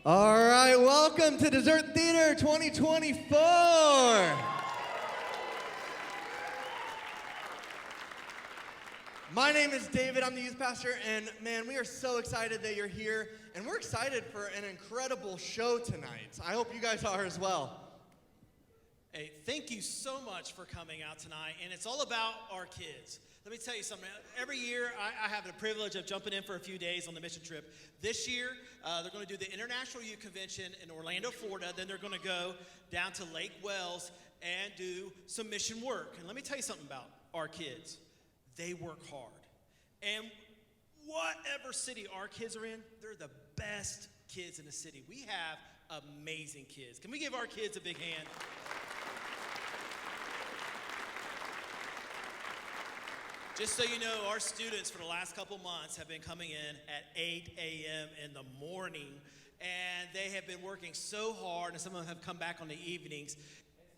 All right, welcome to Dessert Theater 2024. My name is David, I'm the youth pastor, and man, we are so excited that you're here, and we're excited for an incredible show tonight. I hope you guys are as well. Hey, thank you so much for coming out tonight, and it's all about our kids. Let me tell you something. Every year, I have the privilege of jumping in for a few days on the mission trip. This year, they're going to do the International Youth Convention in Orlando, Florida. Then they're going to go down to Lake Wales and do some mission work. And let me tell you something about our kids. They work hard. And whatever city our kids are in, they're the best kids in the city. We have amazing kids. Can we give our kids a big hand? Just so you know, our students for the last couple months have been coming in at 8 a.m. in the morning, and they have been working so hard, and some of them have come back on the evenings.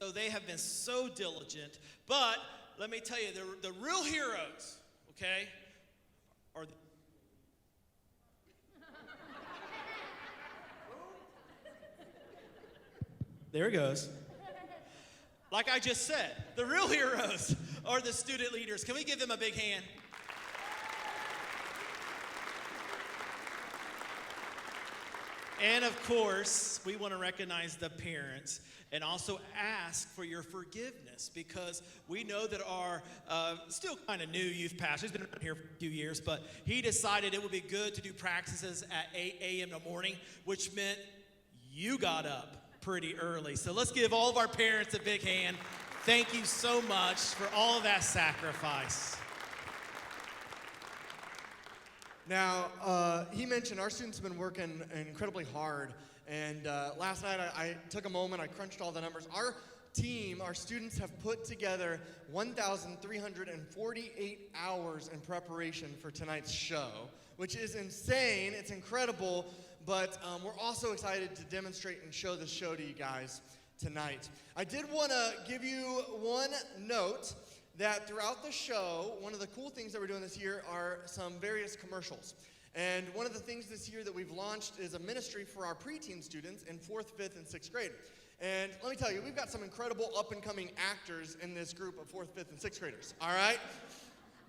So they have been so diligent. But let me tell you, the real heroes, okay, are the there it goes. Like I just said, the real heroes are the student leaders. Can we give them a big hand? And of course, we want to recognize the parents and also ask for your forgiveness, because we know that our still kind of new youth pastor, he's been around here for a few years, but he decided it would be good to do practices at 8 a.m. in the morning, which meant you got up pretty early. So let's give all of our parents a big hand. Thank you so much for all of that sacrifice. Now, he mentioned our students have been working incredibly hard, and last night I took a moment, I crunched all the numbers. Our team, our students have put together 1,348 hours in preparation for tonight's show, which is insane, it's incredible, but we're also excited to demonstrate and show this show to you guys tonight. I did want to give you one note that throughout the show, one of the cool things that we're doing this year are some various commercials. And one of the things this year that we've launched is a ministry for our preteen students in 4th, 5th, and 6th grade. And let me tell you, we've got some incredible up-and-coming actors in this group of 4th, 5th, and 6th graders, all right?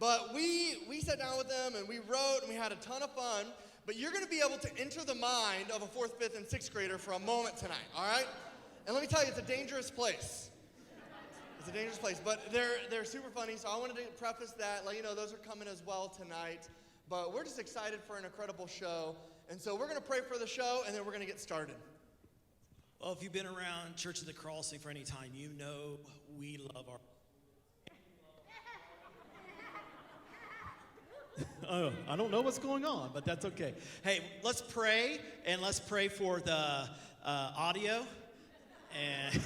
But we sat down with them, and we wrote, and we had a ton of fun. But you're going to be able to enter the mind of a 4th, 5th, and 6th grader for a moment tonight, all right? And let me tell you, it's a dangerous place. It's a dangerous place, but they're super funny, so I wanted to preface that, let you know those are coming as well tonight. But we're just excited for an incredible show, and so we're going to pray for the show, and then we're going to get started. Well, if you've been around Church of the Crossing for any time, you know we love our... Oh, I don't know what's going on, but that's okay. Hey, let's pray, and let's pray for the audio, and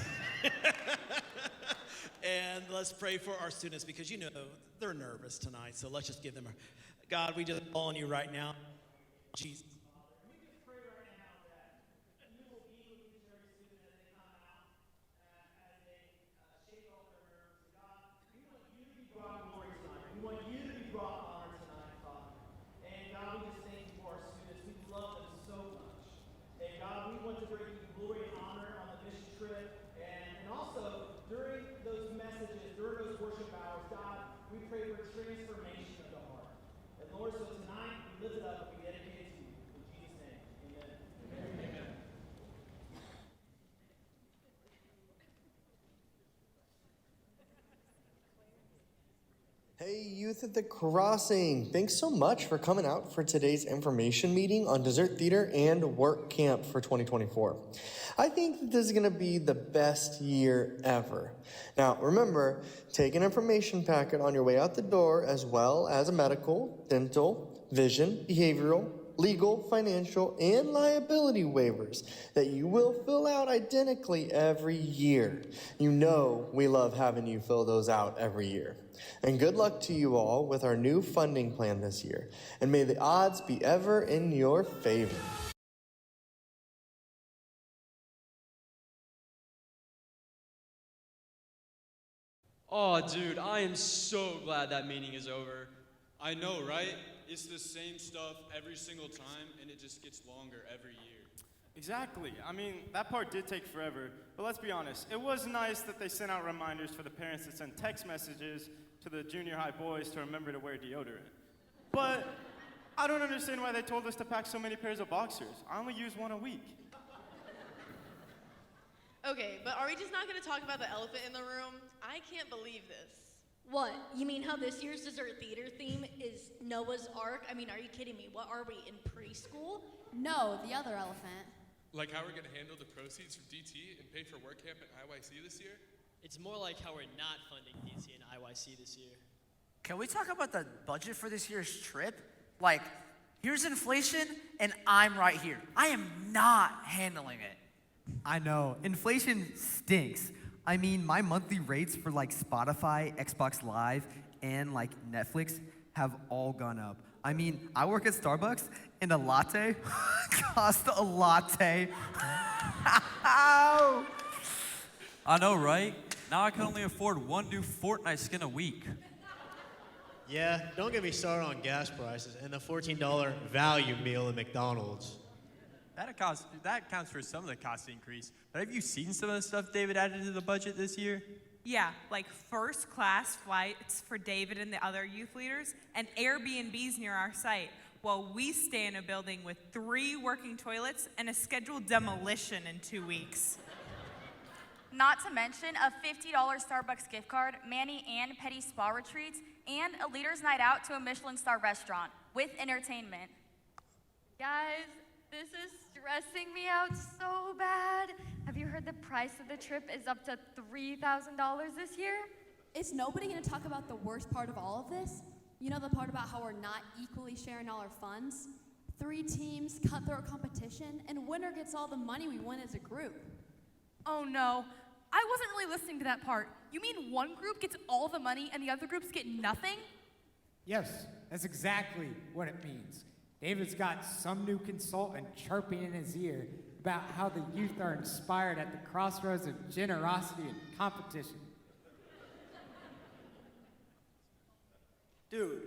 and let's pray for our students, because you know they're nervous tonight. So let's just give them a God. We just call on you right now, Jesus. Hey, Youth at the Crossing. Thanks so much for coming out for today's information meeting on Dessert Theater and Work Camp for 2024. I think that this is going to be the best year ever. Now, remember, take an information packet on your way out the door, as well as a medical, dental, vision, behavioral, legal, financial, and liability waivers that you will fill out identically every year. You know we love having you fill those out every year. And good luck to you all with our new funding plan this year. And may the odds be ever in your favor. Oh, dude, I am so glad that meeting is over. I know, right? It's the same stuff every single time, and it just gets longer every year. Exactly. I mean, that part did take forever, but let's be honest. It was nice that they sent out reminders for the parents to send text messages to the junior high boys to remember to wear deodorant. But I don't understand why they told us to pack so many pairs of boxers. I only use one a week. Okay, but are we just not going to talk about the elephant in the room? I can't believe this. What? You mean how this year's dessert theater theme is Noah's Ark? I mean, are you kidding me? What are we, in preschool? No, the other elephant. Like how we're going to handle the proceeds from DT and pay for work camp at IYC this year? It's more like how we're not funding DT and IYC this year. Can we talk about the budget for this year's trip? Like, here's inflation, and I'm right here. I am not handling it. I know. Inflation stinks. I mean, my monthly rates for like Spotify, Xbox Live, and like Netflix have all gone up. I mean, I work at Starbucks, and a latte costs a latte. Ow! I know, right? Now I can only afford one new Fortnite skin a week. Yeah, don't get me started on gas prices and the $14 value meal at McDonald's. That counts for some of the cost increase. But have you seen some of the stuff David added to the budget this year? Yeah, like first class flights for David and the other youth leaders, and Airbnbs near our site, while we stay in a building with 3 working toilets and a scheduled demolition in 2 weeks. Not to mention a $50 Starbucks gift card, Manny and Petty spa retreats, and a leader's night out to a Michelin star restaurant with entertainment. Guys, this is stressing me out so bad. Have you heard the price of the trip is up to $3,000 this year? Is nobody going to talk about the worst part of all of this? You know, the part about how we're not equally sharing all our funds? 3 teams, cutthroat competition, and winner gets all the money we win as a group. Oh no, I wasn't really listening to that part. You mean one group gets all the money and the other groups get nothing? Yes, that's exactly what it means. David's got some new consultant chirping in his ear about how the youth are inspired at the crossroads of generosity and competition. Dude,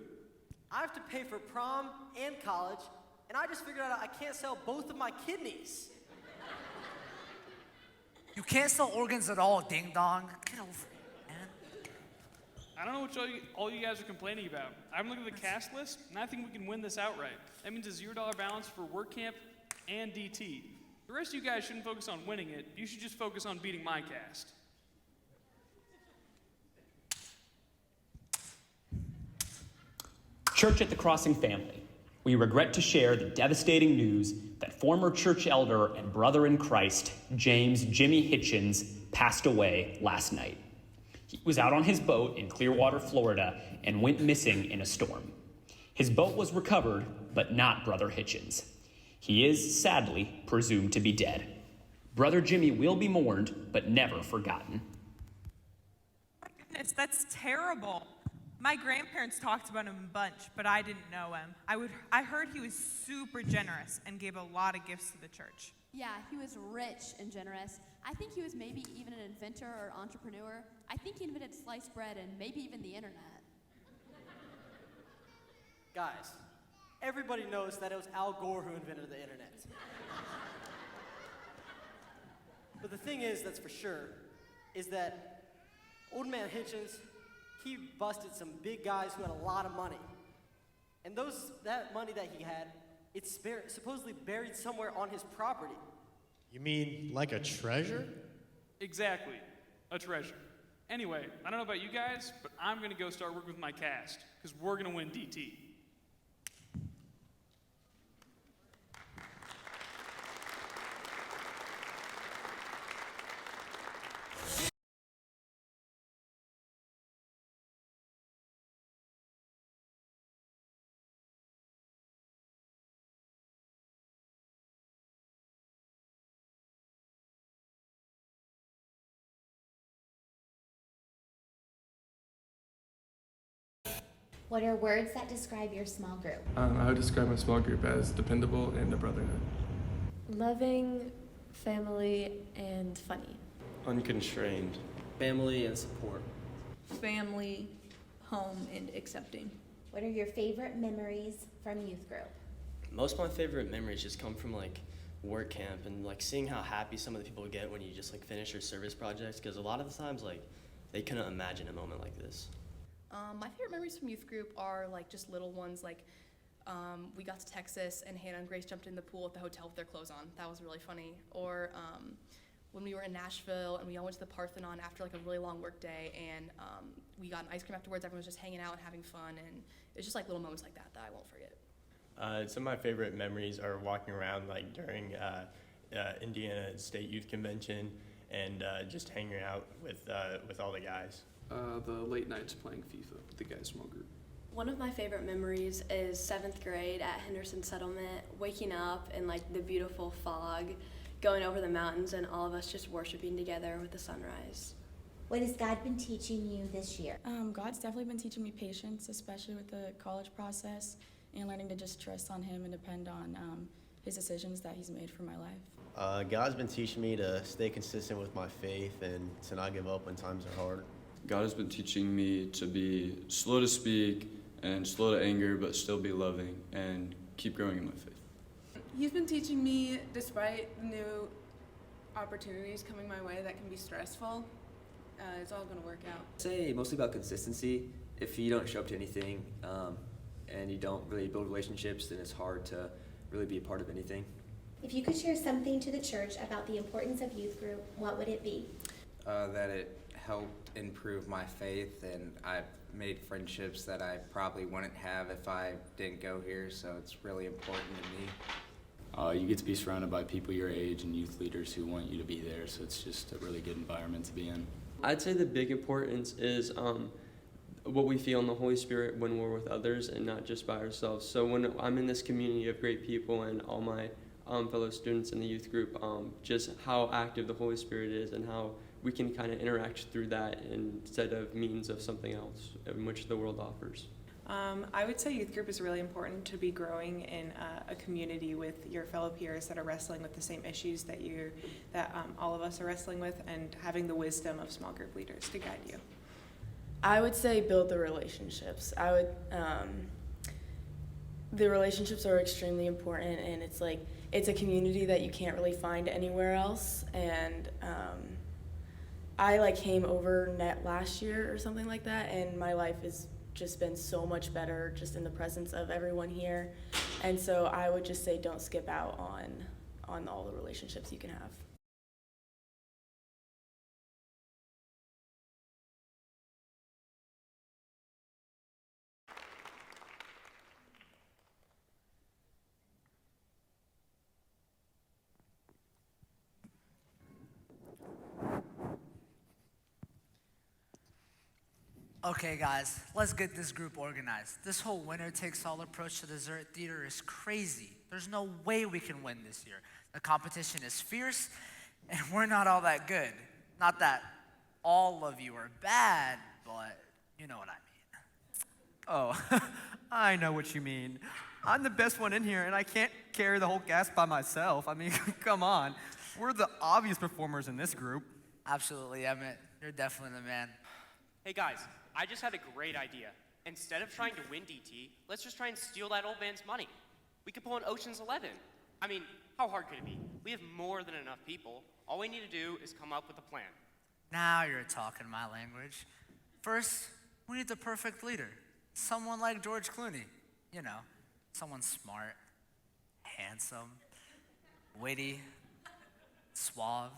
I have to pay for prom and college, and I just figured out I can't sell both of my kidneys. You can't sell organs at all, ding dong. Get over it, man. I don't know what all you guys are complaining about. I'm looking at the cast list, and I think we can win this outright. That means a $0 balance for work camp and DT. The rest of you guys shouldn't focus on winning it. You should just focus on beating my cast. Church at the Crossing family, we regret to share the devastating news that former church elder and brother in Christ, James Jimmy Hitchens, passed away last night. He was out on his boat in Clearwater, Florida, and went missing in a storm. His boat was recovered, but not Brother Hitchens. He is, sadly, presumed to be dead. Brother Jimmy will be mourned, but never forgotten. My goodness, that's terrible. My grandparents talked about him a bunch, but I didn't know him. I heard he was super generous and gave a lot of gifts to the church. Yeah, he was rich and generous. I think he was maybe even an inventor or entrepreneur. I think he invented sliced bread and maybe even the internet. Guys, everybody knows that it was Al Gore who invented the internet. But the thing is, that's for sure, is that old man Hitchens, he busted some big guys who had a lot of money. And that money that he had, it's supposedly buried somewhere on his property. You mean like a treasure? Exactly, a treasure. Anyway, I don't know about you guys, but I'm gonna go start working with my cast, because we're gonna win DT. What are words that describe your small group? I would describe my small group as dependable and a brotherhood. Loving, family, and funny. Unconstrained. Family and support. Family, home, and accepting. What are your favorite memories from youth group? Most of my favorite memories just come from like work camp and like seeing how happy some of the people get when you just like finish your service projects, because a lot of the times like they couldn't imagine a moment like this. My favorite memories from youth group are like just little ones, like we got to Texas and Hannah and Grace jumped in the pool at the hotel with their clothes on. That was really funny. Or when we were in Nashville and we all went to the Parthenon after like a really long work day, and we got an ice cream afterwards. Everyone was just hanging out and having fun, and it's just like little moments like that that I won't forget. Some of my favorite memories are walking around like during Indiana State Youth Convention and just hanging out with all the guys. The late nights playing FIFA with the guys from our group. One of my favorite memories is 7th grade at Henderson Settlement, waking up in like the beautiful fog, going over the mountains, and all of us just worshiping together with the sunrise. What has God been teaching you this year? God's definitely been teaching me patience, especially with the college process, and learning to just trust on Him and depend on His decisions that He's made for my life. God's been teaching me to stay consistent with my faith and to not give up when times are hard. God has been teaching me to be slow to speak and slow to anger, but still be loving and keep growing in my faith. He's been teaching me, despite new opportunities coming my way that can be stressful, it's all going to work out. I'd say mostly about consistency. If you don't show up to anything and you don't really build relationships, then it's hard to really be a part of anything. If you could share something to the church about the importance of youth group, what would it be? That it helped improve my faith, and I made friendships that I probably wouldn't have if I didn't go here, so it's really important to me. You get to be surrounded by people your age and youth leaders who want you to be there, so it's just a really good environment to be in. I'd say the big importance is what we feel in the Holy Spirit when we're with others and not just by ourselves. So when I'm in this community of great people and all my fellow students in the youth group, just how active the Holy Spirit is and how we can kind of interact through that instead of means of something else in which the world offers. I would say youth group is really important to be growing in a community with your fellow peers that are wrestling with the same issues that all of us are wrestling with, and having the wisdom of small group leaders to guide you. I would say build the relationships. The relationships are extremely important, and it's a community that you can't really find anywhere else. And I came over last year or something like that, and my life has just been so much better just in the presence of everyone here. And so I would just say don't skip out on all the relationships you can have. Okay, guys, let's get this group organized. This whole winner-takes-all approach to dessert theater is crazy. There's no way we can win this year. The competition is fierce, and we're not all that good. Not that all of you are bad, but you know what I mean. Oh, I know what you mean. I'm the best one in here, and I can't carry the whole cast by myself. I mean, come on. We're the obvious performers in this group. Absolutely, Emmett. You're definitely the man. Hey guys, I just had a great idea. Instead of trying to win DT, let's just try and steal that old man's money. We could pull an Ocean's 11. I mean, how hard could it be? We have more than enough people. All we need to do is come up with a plan. Now you're talking my language. First, we need the perfect leader. Someone like George Clooney. You know, someone smart, handsome, witty, suave.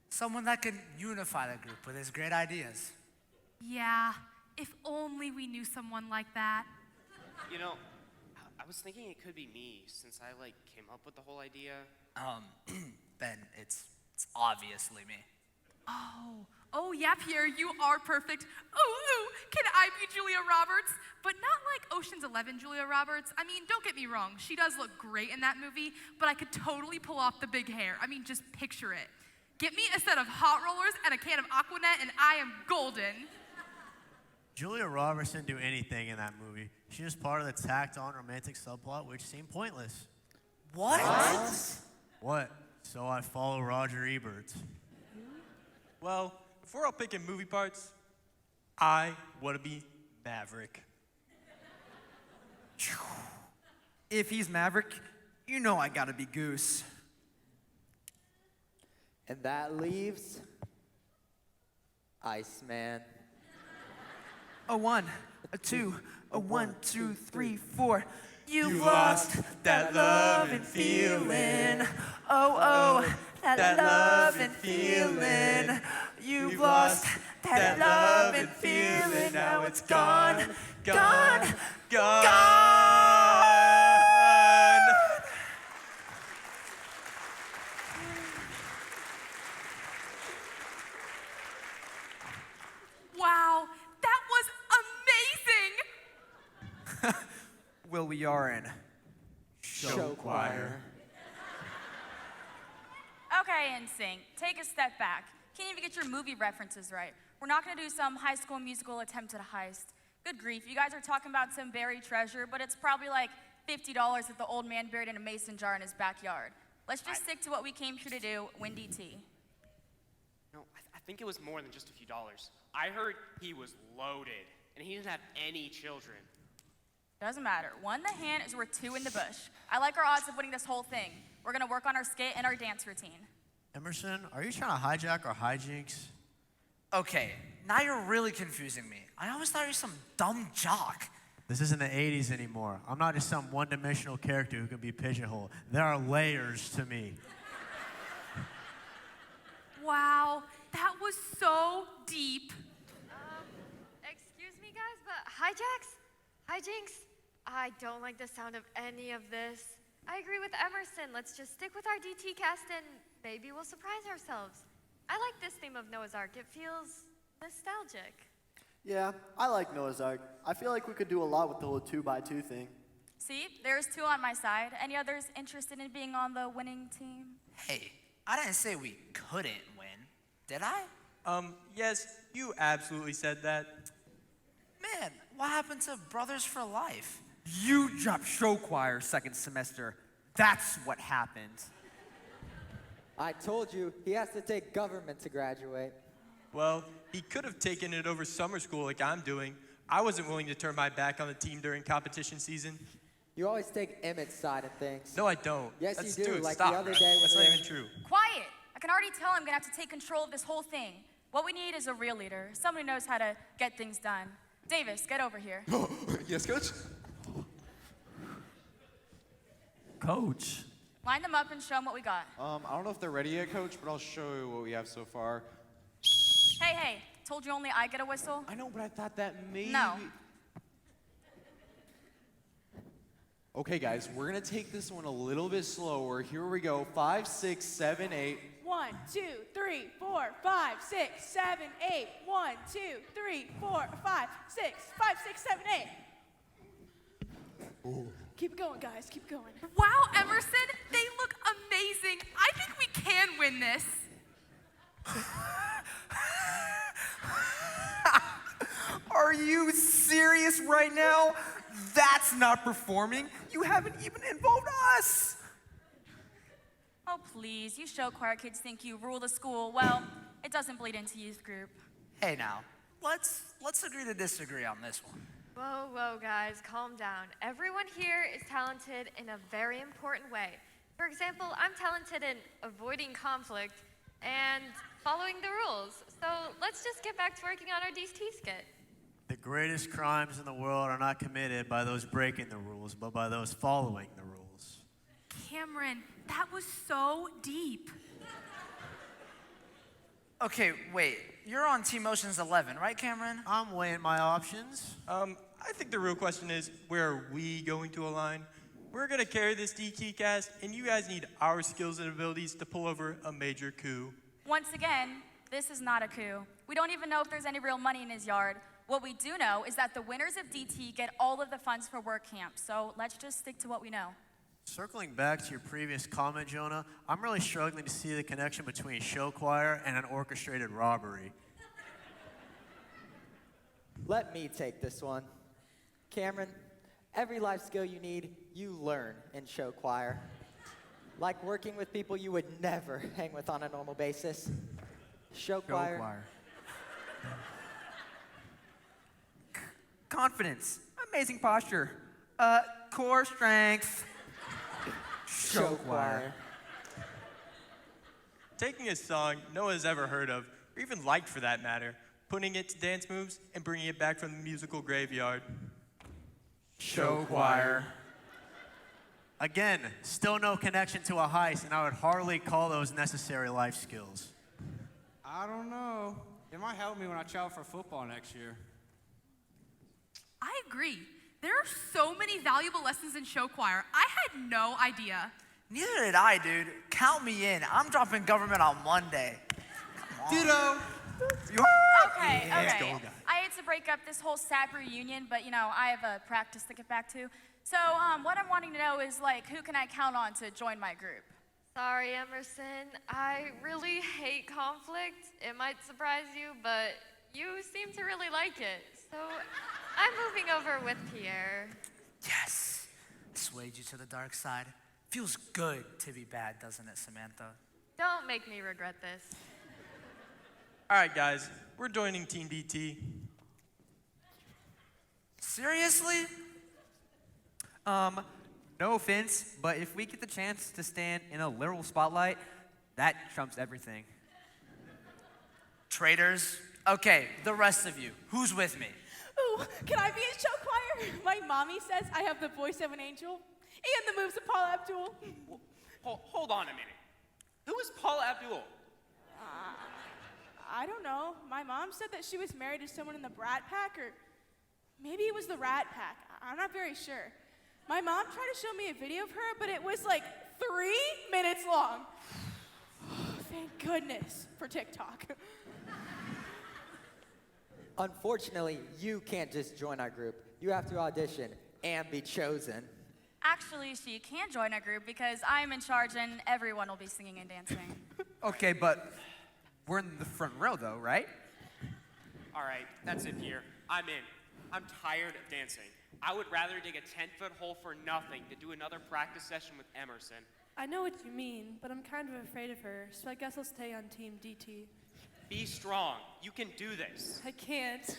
Someone that can unify the group with his great ideas. Yeah, if only we knew someone like that. You know, I was thinking it could be me since I came up with the whole idea. Ben, it's obviously me. Oh yeah, Pierre, you are perfect. Ooh, can I be Julia Roberts? But not like Ocean's 11 Julia Roberts. I mean, don't get me wrong, she does look great in that movie, but I could totally pull off the big hair. I mean, just picture it. Get me a set of hot rollers and a can of Aquanet and I am golden. Julia Roberts didn't do anything in that movie. She was part of the tacked-on romantic subplot, which seemed pointless. What? What? So I follow Roger Ebert. Well, if we're all picking movie parts, I want to be Maverick. If he's Maverick, you know I gotta be Goose. And that leaves Iceman. A 1, a 2, a 1, 2, 3, 4. You've lost that love and feeling. Oh, that love and feeling. You've lost that love and feeling. Now it's gone, gone, gone. Wow, that was amazing! Well, we are in show choir. Okay, NSYNC, take a step back. Can't even get your movie references right. We're not gonna do some High School Musical attempt at a heist. Good grief, you guys are talking about some buried treasure, but it's probably like $50 that the old man buried in a mason jar in his backyard. Let's just stick to what we came here to do, win DT. No, I think it was more than just a few dollars. I heard he was loaded, and he didn't have any children. Doesn't matter. 1 in the hand is worth 2 in the bush. I like our odds of winning this whole thing. We're gonna work on our skit and our dance routine. Emerson, are you trying to hijack our hijinks? Okay, now you're really confusing me. I always thought you were some dumb jock. This isn't the 80s anymore. I'm not just some one-dimensional character who can be pigeonholed. There are layers to me. Wow, that was so deep. Excuse me, guys, but hijinks? I don't like the sound of any of this. I agree with Emerson. Let's just stick with our DT cast and maybe we'll surprise ourselves. I like this theme of Noah's Ark. It feels nostalgic. Yeah, I like Noah's Ark. I feel like we could do a lot with the whole 2x2 thing. See, there's 2 on my side. Any others interested in being on the winning team? Hey, I didn't say we couldn't win, did I? Yes, you absolutely said that. Man, what happened to Brothers for Life? You dropped show choir second semester. That's what happened. I told you, he has to take government to graduate. Well, he could have taken it over summer school like I'm doing. I wasn't willing to turn my back on the team during competition season. You always take Emmett's side of things. No, I don't. Yes, That's, you do. Dude, like stop. the other day when That's we not were- even true. Quiet! I can already tell I'm gonna have to take control of this whole thing. What we need is a real leader, someone who knows how to get things done. Davis, get over here. Yes, Coach? Coach? Line them up and show them what we got. I don't know if they're ready yet, Coach, but I'll show you what we have so far. Hey, told you only I get a whistle? I know, but I thought that maybe... No. Okay, guys, we're gonna take this one a little bit slower. Here we go. 5, 6, 7, 8. 1, 2, 3, 4, 5, 6, 7, 8. 1, 2, 3, 4, 5, 6, 5, 6, 7, 8. Keep going, guys. Keep going. Wow, Emerson, they look amazing. I think we can win this. Are you serious right now? That's not performing. You haven't even involved us. Oh, please, you show choir kids think you rule the school. Well, it doesn't bleed into youth group. Hey now, let's agree to disagree on this one. Whoa, guys, calm down. Everyone here is talented in a very important way. For example, I'm talented in avoiding conflict and following the rules. So let's just get back to working on our DT skit. The greatest crimes in the world are not committed by those breaking the rules, but by those following the rules. Cameron, that was so deep. Okay, wait. You're on Team Ocean's 11, right, Cameron? I'm weighing my options. I think the real question is, where are we going to align? We're gonna carry this DT cast, and you guys need our skills and abilities to pull over a major coup. Once again, this is not a coup. We don't even know if there's any real money in his yard. What we do know is that the winners of DT get all of the funds for work camp, so let's just stick to what we know. Circling back to your previous comment, Jonah, I'm really struggling to see the connection between show choir and an orchestrated robbery. Let me take this one. Cameron, every life skill you need, you learn in show choir. Like working with people you would never hang with on a normal basis. Show choir. Confidence, amazing posture, core strength, show choir. taking a song no one has ever heard of, or even liked for that matter, putting it to dance moves, and bringing it back from the musical graveyard. Show choir. Again, still no connection to a heist, and I would hardly call those necessary life skills. I don't know. It might help me when I travel for football next year. I agree. There are so many valuable lessons in show choir. I had no idea. Neither did I, dude. Count me in. I'm dropping government on Monday. Ditto. Okay, Let's okay. go, guys. I hate to break up this whole SAP reunion, but I have a practice to get back to. So what I'm wanting to know is who can I count on to join my group? Sorry, Emerson. I really hate conflict. It might surprise you, but you seem to really like it. So I'm moving over with Pierre. Yes. Swayed you to the dark side. Feels good to be bad, doesn't it, Samantha? Don't make me regret this. All right, guys, we're joining Team DT. Seriously? No offense, but if we get the chance to stand in a literal spotlight, that trumps everything. Traitors. Okay, the rest of you. Who's with me? Ooh, can I be in show choir? My mommy says I have the voice of an angel and the moves of Paula Abdul. Hold on a minute. Who is Paula Abdul? I don't know. My mom said that she was married to someone in the Brat Pack, or maybe it was the Rat Pack. I'm not very sure. My mom tried to show me a video of her, but it was 3 minutes long. Thank goodness for TikTok. Unfortunately, you can't just join our group. You have to audition and be chosen. Actually, she can join our group because I'm in charge and everyone will be singing and dancing. Okay, but we're in the front row, though, right? All right, that's it, Pierre. I'm in. I'm tired of dancing. I would rather dig a 10-foot hole for nothing than do another practice session with Emerson. I know what you mean, but I'm kind of afraid of her, so I guess I'll stay on Team DT. Be strong. You can do this. I can't.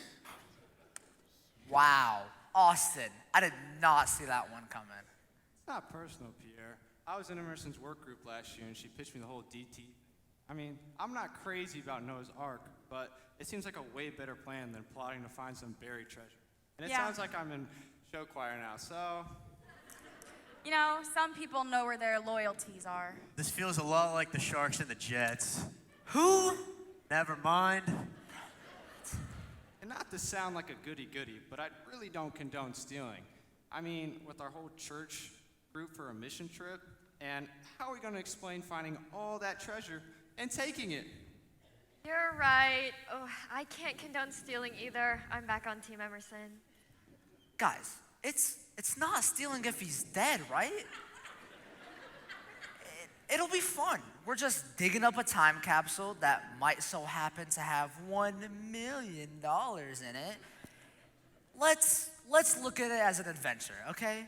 Wow. Austin. I did not see that one coming. It's not personal, Pierre. I was in Emerson's work group last year, and she pitched me the whole DT. I mean, I'm not crazy about Noah's Ark, but it seems like a way better plan than plotting to find some buried treasure. And it sounds like I'm in show choir now, so... Some people know where their loyalties are. This feels a lot like the Sharks and the Jets. Who? Never mind. And not to sound like a goody-goody, but I really don't condone stealing. I mean, with our whole church group for a mission trip, and how are we going to explain finding all that treasure and taking it? You're right. Oh, I can't condone stealing either. I'm back on Team Emerson. Guys, it's not stealing if he's dead, right? It'll be fun. We're just digging up a time capsule that might so happen to have $1 million in it. Let's look at it as an adventure, okay?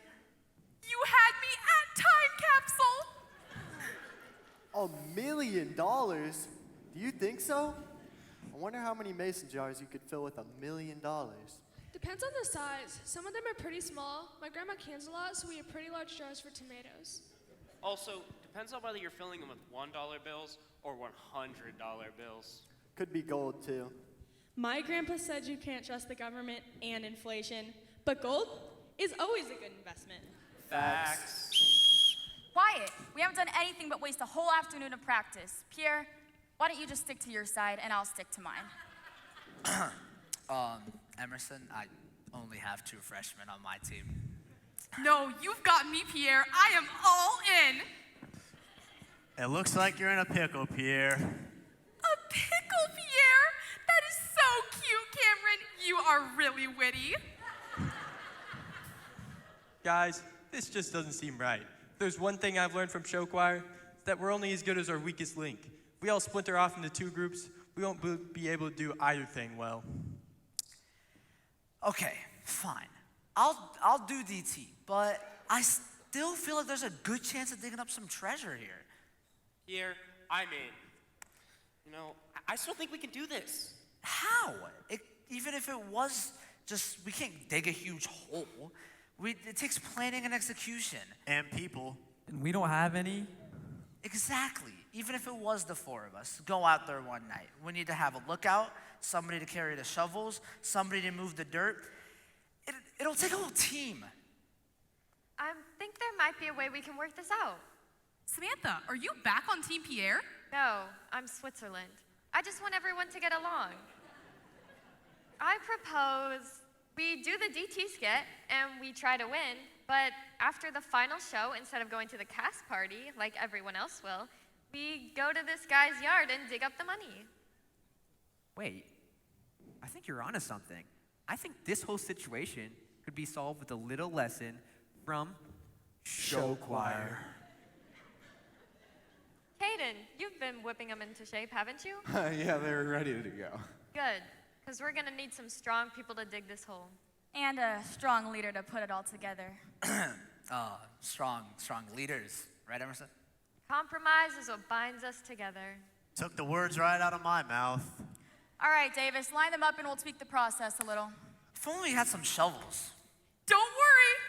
You had me at time capsule. $1 million? Do you think so? I wonder how many mason jars you could fill with $1 million. Depends on the size. Some of them are pretty small. My grandma cans a lot, so we have pretty large jars for tomatoes. Also, depends on whether you're filling them with $1 bills or $100 bills. Could be gold, too. My grandpa said you can't trust the government and inflation, but gold is always a good investment. Facts. Quiet. We haven't done anything but waste a whole afternoon of practice. Pierre, why don't you just stick to your side and I'll stick to mine? Emerson, I only have 2 freshmen on my team. No, you've got me, Pierre. I am all in. It looks like you're in a pickle, Pierre. A pickle, Pierre? That is so cute, Cameron. You are really witty. Guys, this just doesn't seem right. If there's one thing I've learned from show choir, it's that we're only as good as our weakest link. If we all splinter off into 2 groups, we won't be able to do either thing well. Okay, fine. I'll do DT, but I still feel like there's a good chance of digging up some treasure here. Here, I'm in. I still think we can do this. How? Even if it was just, we can't dig a huge hole. It takes planning and execution. And people. And we don't have any? Exactly. even if it was the four of us, go out there one night. We need to have a lookout, somebody to carry the shovels, somebody to move the dirt. It'll take a whole team. I think there might be a way we can work this out. Samantha, are you back on Team Pierre? No, I'm Switzerland. I just want everyone to get along. I propose we do the DT skit and we try to win, but after the final show, instead of going to the cast party like everyone else will, we go to this guy's yard and dig up the money. Wait, I think you're onto something. I think this whole situation could be solved with a little lesson from show choir. Caden, you've been whipping them into shape, haven't you? Yeah, they're ready to go. Good, because we're going to need some strong people to dig this hole. And a strong leader to put it all together. Strong leaders, right, Emerson? Compromise is what binds us together. Took the words right out of my mouth. All right, Davis, line them up and we'll tweak the process a little. If only we had some shovels. Don't worry.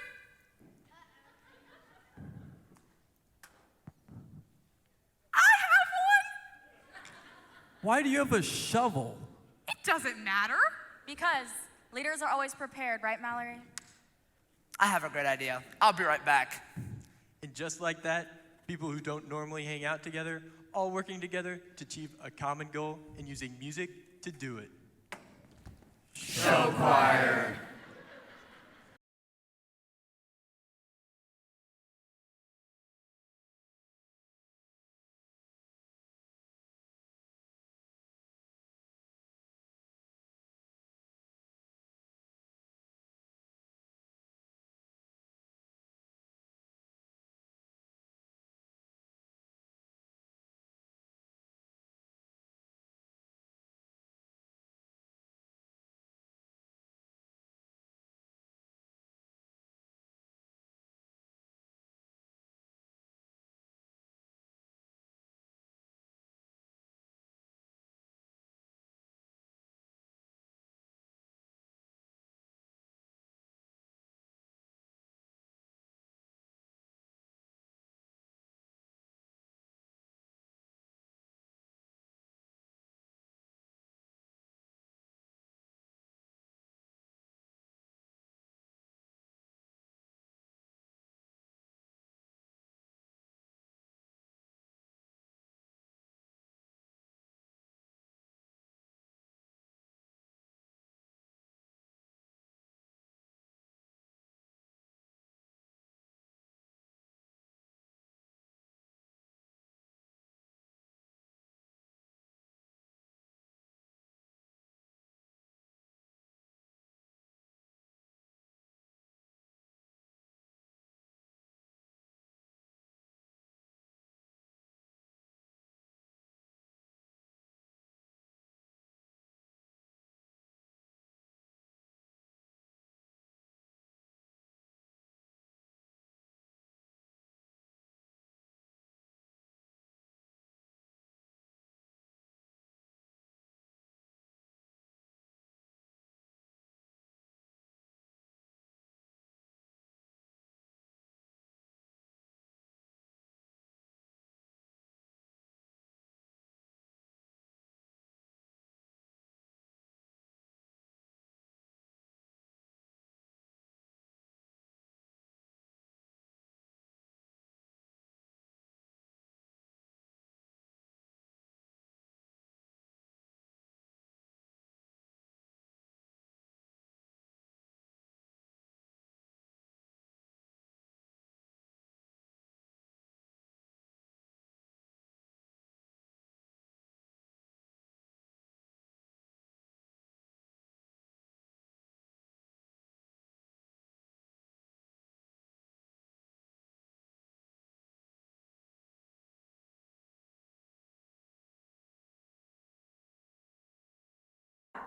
Why do you have a shovel? It doesn't matter. Because leaders are always prepared, right, Mallory? I have a great idea. I'll be right back. And just like that, people who don't normally hang out together, all working together to achieve a common goal and using music to do it. Show choir.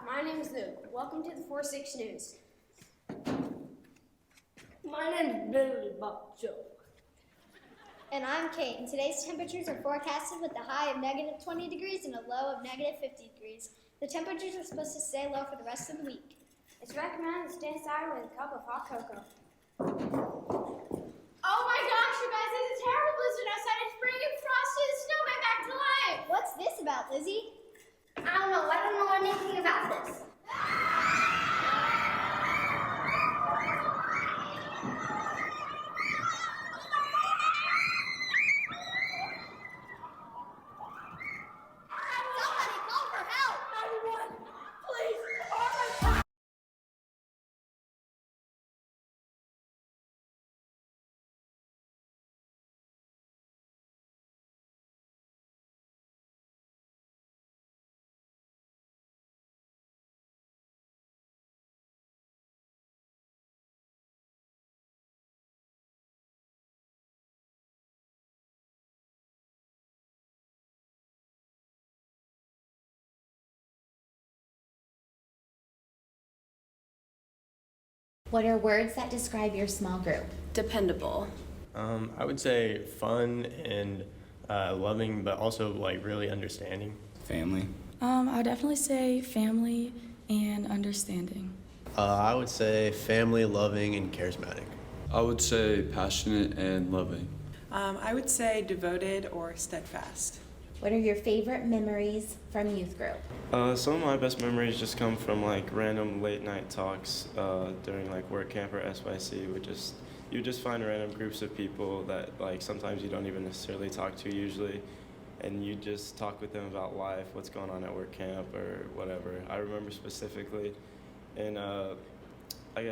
My name is Luke. Welcome to the 4-6 News. My name is Billy Bob Joe. And I'm Kate, and today's temperatures are forecasted with a high of -20 degrees and a low of -50 degrees. The temperatures are supposed to stay low for the rest of the week. It's recommended to stay inside with a cup of hot cocoa. Oh my gosh, you guys, there's a terrible blizzard outside. It's bringing Frosty the Snowman back to what's this about, Lizzie? I don't know anything about this. Somebody call for help! 911, please! What are words that describe your small group? Dependable. I would say fun and loving, but also like really understanding. Family. I would definitely say family and understanding. I would say family, loving, and charismatic. I would say passionate and loving. I would say devoted or steadfast. What are your favorite memories from youth group? Some of my best memories just come from like random late night talks during like work camp or SYC. You just find random groups of people that like sometimes you don't even necessarily talk to usually, and you just talk with them about life, what's going on at work camp or whatever. I remember specifically in I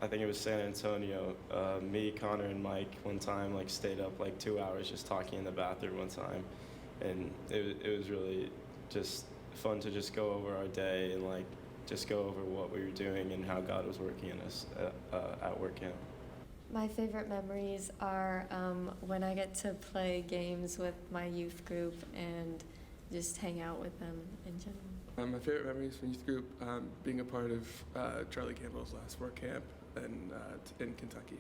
think it was San Antonio, me, Connor, and Mike one time like stayed up like 2 hours just talking in the bathroom one time. And it was really just fun to just go over our day and like just go over what we were doing and how God was working in us at work camp. My favorite memories are when I get to play games with my youth group and just hang out with them in general. My favorite memories from youth group, being a part of Charlie Campbell's last work camp in Kentucky.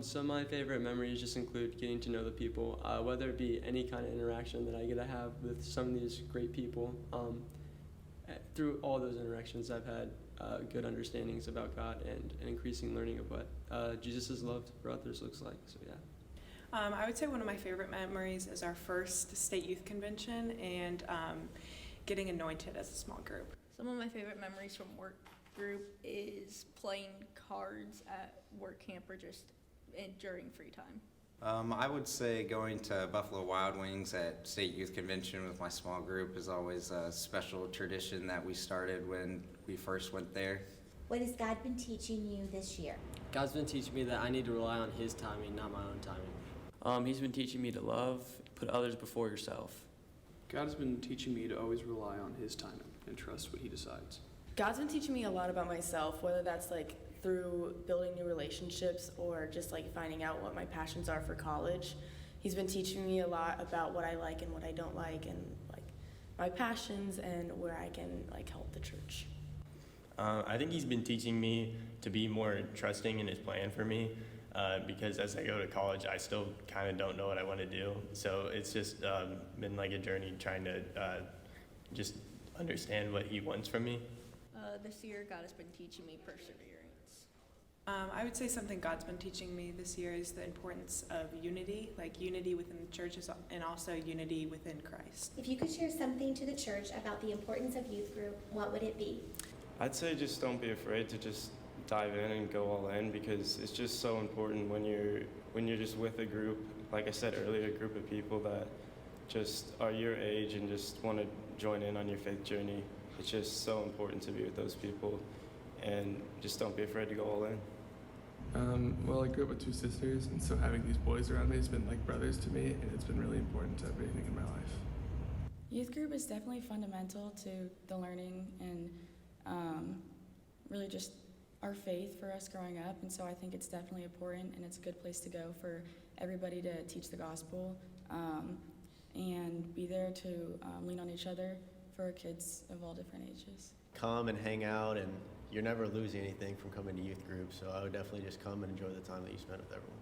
So my favorite memories just include getting to know the people, whether it be any kind of interaction that I get to have with some of these great people. Through all those interactions, I've had good understandings about God and an increasing learning of what Jesus' love for others looks like. So yeah. I would say one of my favorite memories is our first state youth convention and getting anointed as a small group. Some of my favorite memories from work group is playing cards at work camp or just during free time. I would say going to Buffalo Wild Wings at State Youth Convention with my small group is always a special tradition that we started when we first went there. What has God been teaching you this year? God's been teaching me that I need to rely on His timing, not my own timing. He's been teaching me to love, put others before yourself. God has been teaching me to always rely on His timing and trust what He decides. God's been teaching me a lot about myself, whether that's like through building new relationships or just like finding out what my passions are for college. He's been teaching me a lot about what I like and what I don't like and like my passions and where I can like help the church. I think he's been teaching me to be more trusting in his plan for me because as I go to college, I still kind of don't know what I want to do. So it's just been like a journey trying to just understand what he wants from me. This year, God has been teaching me perseverance. I would say something God's been teaching me this year is the importance of unity, like unity within the churches and also unity within Christ. If you could share something to the church about the importance of youth group, what would it be? I'd say just don't be afraid to just dive in and go all in because it's just so important when you're just with a group, like I said earlier, a group of people that just are your age and just want to join in on your faith journey. It's just so important to be with those people and just don't be afraid to go all in. Well, I grew up with two sisters, and so having these boys around me has been like brothers to me, and it's been really important to everything in my life. Youth group is definitely fundamental to the learning and really just our faith for us growing up, and so I think it's definitely important and it's a good place to go for everybody to teach the gospel and be there to lean on each other for kids of all different ages. Come and hang out, and you're never losing anything from coming to youth group, so I would definitely just come and enjoy the time that you spend with everyone.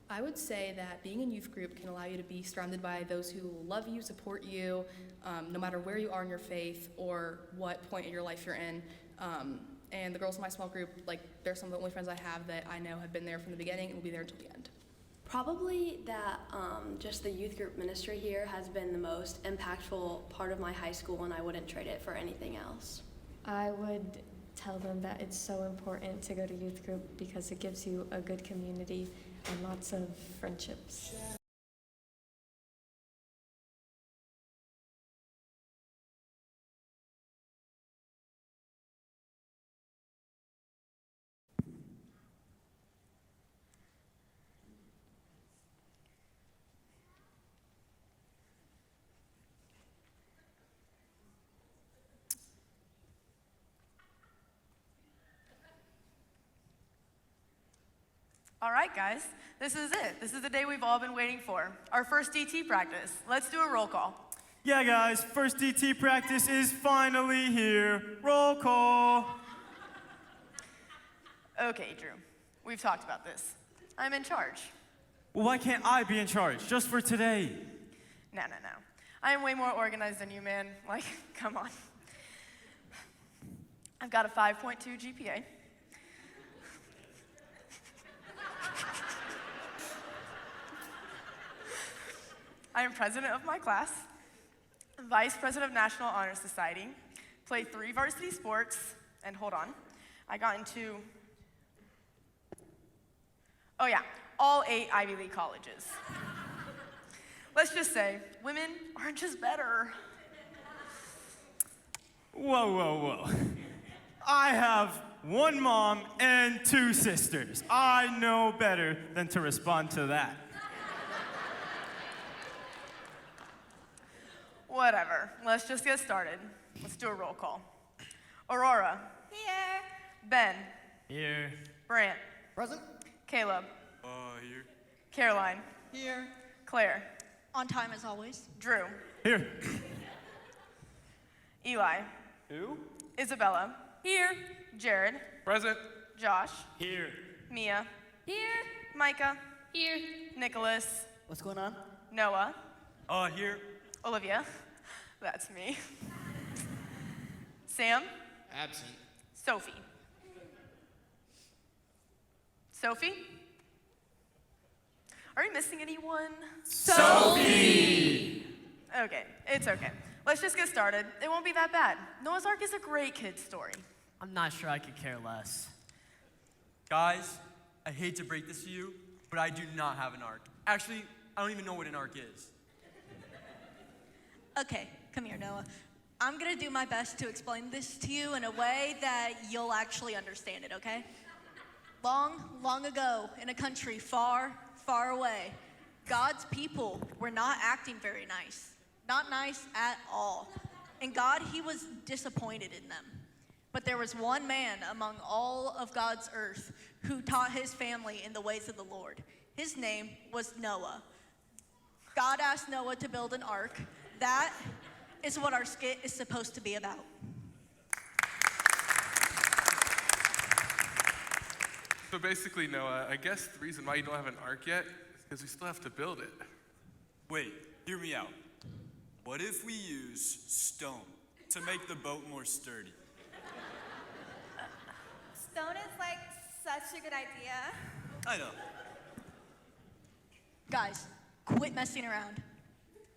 I would say that being in youth group can allow you to be surrounded by those who love you, support you, no matter where you are in your faith or what point in your life you're in. And the girls in my small group, like, they're some of the only friends I have that I know have been there from the beginning and will be there until the end. Probably that just the youth group ministry here has been the most impactful part of my high school, and I wouldn't trade it for anything else. I would tell them that it's so important to go to youth group because it gives you a good community and lots of friendships. All right, guys, this is it. This is the day we've all been waiting for. Our first DT practice. Let's do a roll call. Yeah, guys, first DT practice is finally here. Roll call. Okay, Drew, we've talked about this. I'm in charge. Well, why can't I be in charge just for today? No. I am way more organized than you, man. Like, come on. I've got a 5.2 GPA. I am president of my class, vice president of National Honor Society, played 3 varsity sports, and hold on, I got into, oh yeah, all 8 Ivy League colleges. Let's just say, women aren't just better. Whoa. I have 1 mom and 2 sisters. I know better than to respond to that. Whatever, let's just get started. Let's do a roll call. Aurora. Here. Ben. Here. Brant. Present. Caleb. Here. Caroline. Here. Claire. On time as always. Drew. Here. Eli. Who? Isabella. Here. Jared. Present. Josh. Here. Mia. Here. Micah. Here. Nicholas. What's going on? Noah. Here. Olivia. That's me. Sam. Absent. Sophie. Sophie? Are we missing anyone? Sophie! Okay, it's okay. Let's just get started. It won't be that bad. Noah's Ark is a great kid's story. I'm not sure I could care less. Guys, I hate to break this to you, but I do not have an arc. Actually, I don't even know what an arc is. Okay, come here, Noah. I'm gonna do my best to explain this to you in a way that you'll actually understand it, okay? Long ago, in a country far, far away, God's people were not acting very nice. Not nice at all. And God, he was disappointed in them. But there was one man among all of God's earth who taught his family in the ways of the Lord. His name was Noah. God asked Noah to build an ark. That is what our skit is supposed to be about. So basically, Noah, I guess the reason why you don't have an ark yet is because we still have to build it. Wait, hear me out. What if we use stone to make the boat more sturdy? Stone is like such a good idea. I know. Guys, quit messing around.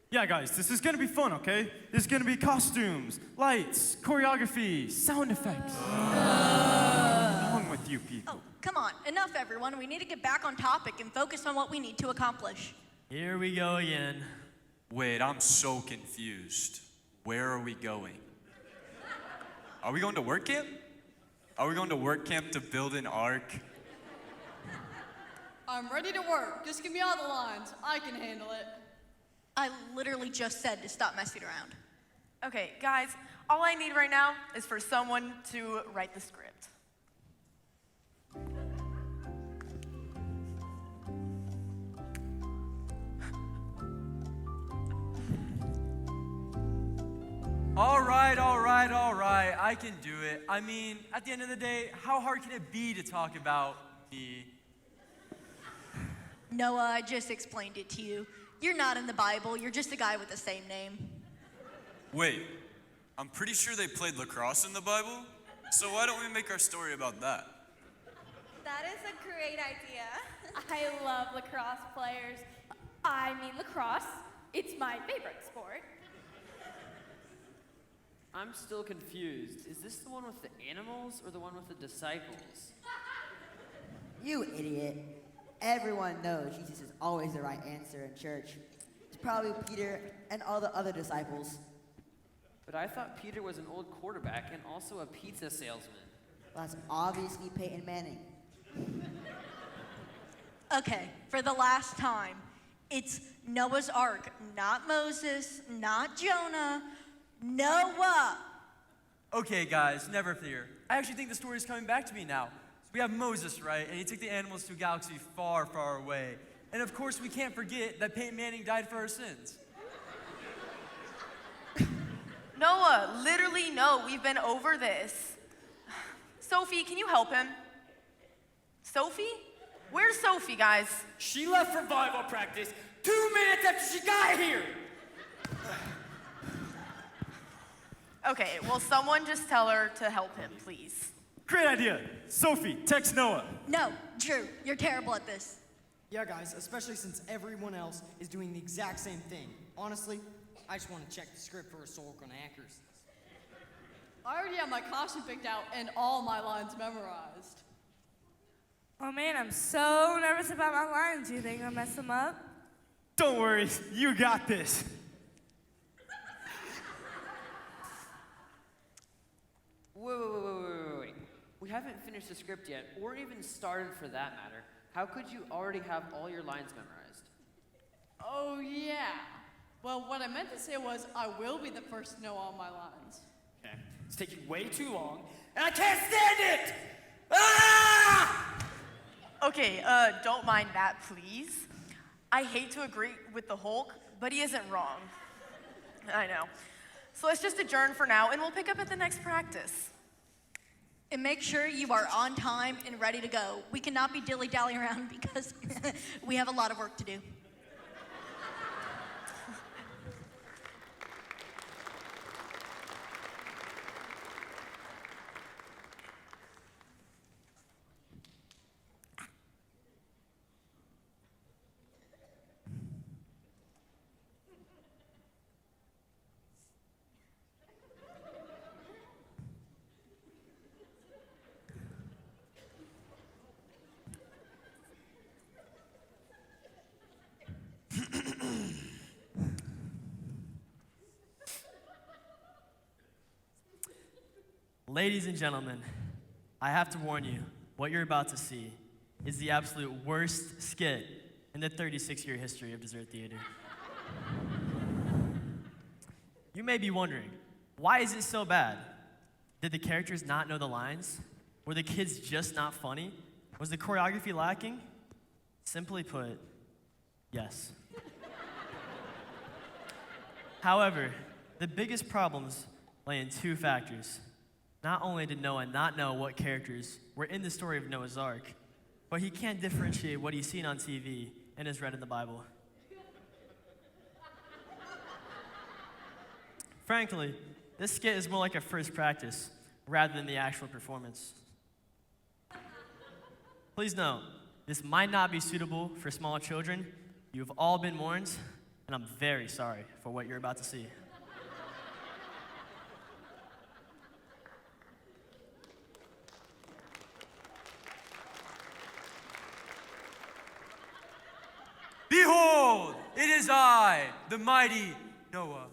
Yeah, guys, this is gonna be fun, okay? There's gonna be costumes, lights, choreography, sound effects. What's wrong with you people? Oh, come on. Enough, everyone. We need to get back on topic and focus on what we need to accomplish. Here we go again. Wait, I'm so confused. Where are we going? Are we going to work camp? Are we going to work camp to build an ark? I'm ready to work. Just give me all the lines. I can handle it. I literally just said to stop messing around. Okay, guys, all I need right now is for someone to write the script. All right, I can do it. I mean, at the end of the day, how hard can it be to talk about me? Noah, I just explained it to you. You're not in the Bible. You're just a guy with the same name. Wait, I'm pretty sure they played lacrosse in the Bible, so why don't we make our story about that? That is a great idea. I love lacrosse players. I mean lacrosse. It's my favorite sport. I'm still confused. Is this the one with the animals or the one with the disciples? You idiot. Everyone knows Jesus is always the right answer in church. It's probably Peter and all the other disciples. But I thought Peter was an old quarterback and also a pizza salesman. Well, that's obviously Peyton Manning. Okay, for the last time, it's Noah's Ark, not Moses, not Jonah, Noah. Okay, guys, never fear. I actually think the story is coming back to me now. So we have Moses, right? And he took the animals to a galaxy far, far away. And of course, we can't forget that Peyton Manning died for our sins. Noah, literally, no, we've been over this. Sophie, can you help him? Sophie? Where's Sophie, guys? She left for volleyball practice 2 minutes after she got here! Okay, will someone just tell her to help him, please? Great idea. Sophie, text Noah. No, Drew, you're terrible at this. Yeah, guys, especially since everyone else is doing the exact same thing. Honestly, I just want to check the script for historical inaccuracies. I already have my costume picked out and all my lines memorized. Oh man, I'm so nervous about my lines. Do you think I'll mess them up? Don't worry, you got this. Wait. We haven't finished the script yet, or even started for that matter. How could you already have all your lines memorized? Oh yeah. Well, what I meant to say was I will be the first to know all my lines. Okay. It's taking way too long, and I can't stand it! Ah! Okay, don't mind that, please. I hate to agree with the Hulk, but he isn't wrong. I know. So let's just adjourn for now, and we'll pick up at the next practice. And make sure you are on time and ready to go. We cannot be dilly-dallying around because we have a lot of work to do. Ladies and gentlemen, I have to warn you, what you're about to see is the absolute worst skit in the 36-year history of Dessert Theater. You may be wondering, why is it so bad? Did the characters not know the lines? Were the kids just not funny? Was the choreography lacking? Simply put, yes. However, the biggest problems lay in two factors. Not only did Noah not know what characters were in the story of Noah's Ark, but he can't differentiate what he's seen on TV and has read in the Bible. Frankly, this skit is more like a first practice rather than the actual performance. Please note, this might not be suitable for small children. You've all been warned, and I'm very sorry for what you're about to see. Behold, it is I, the mighty Noah.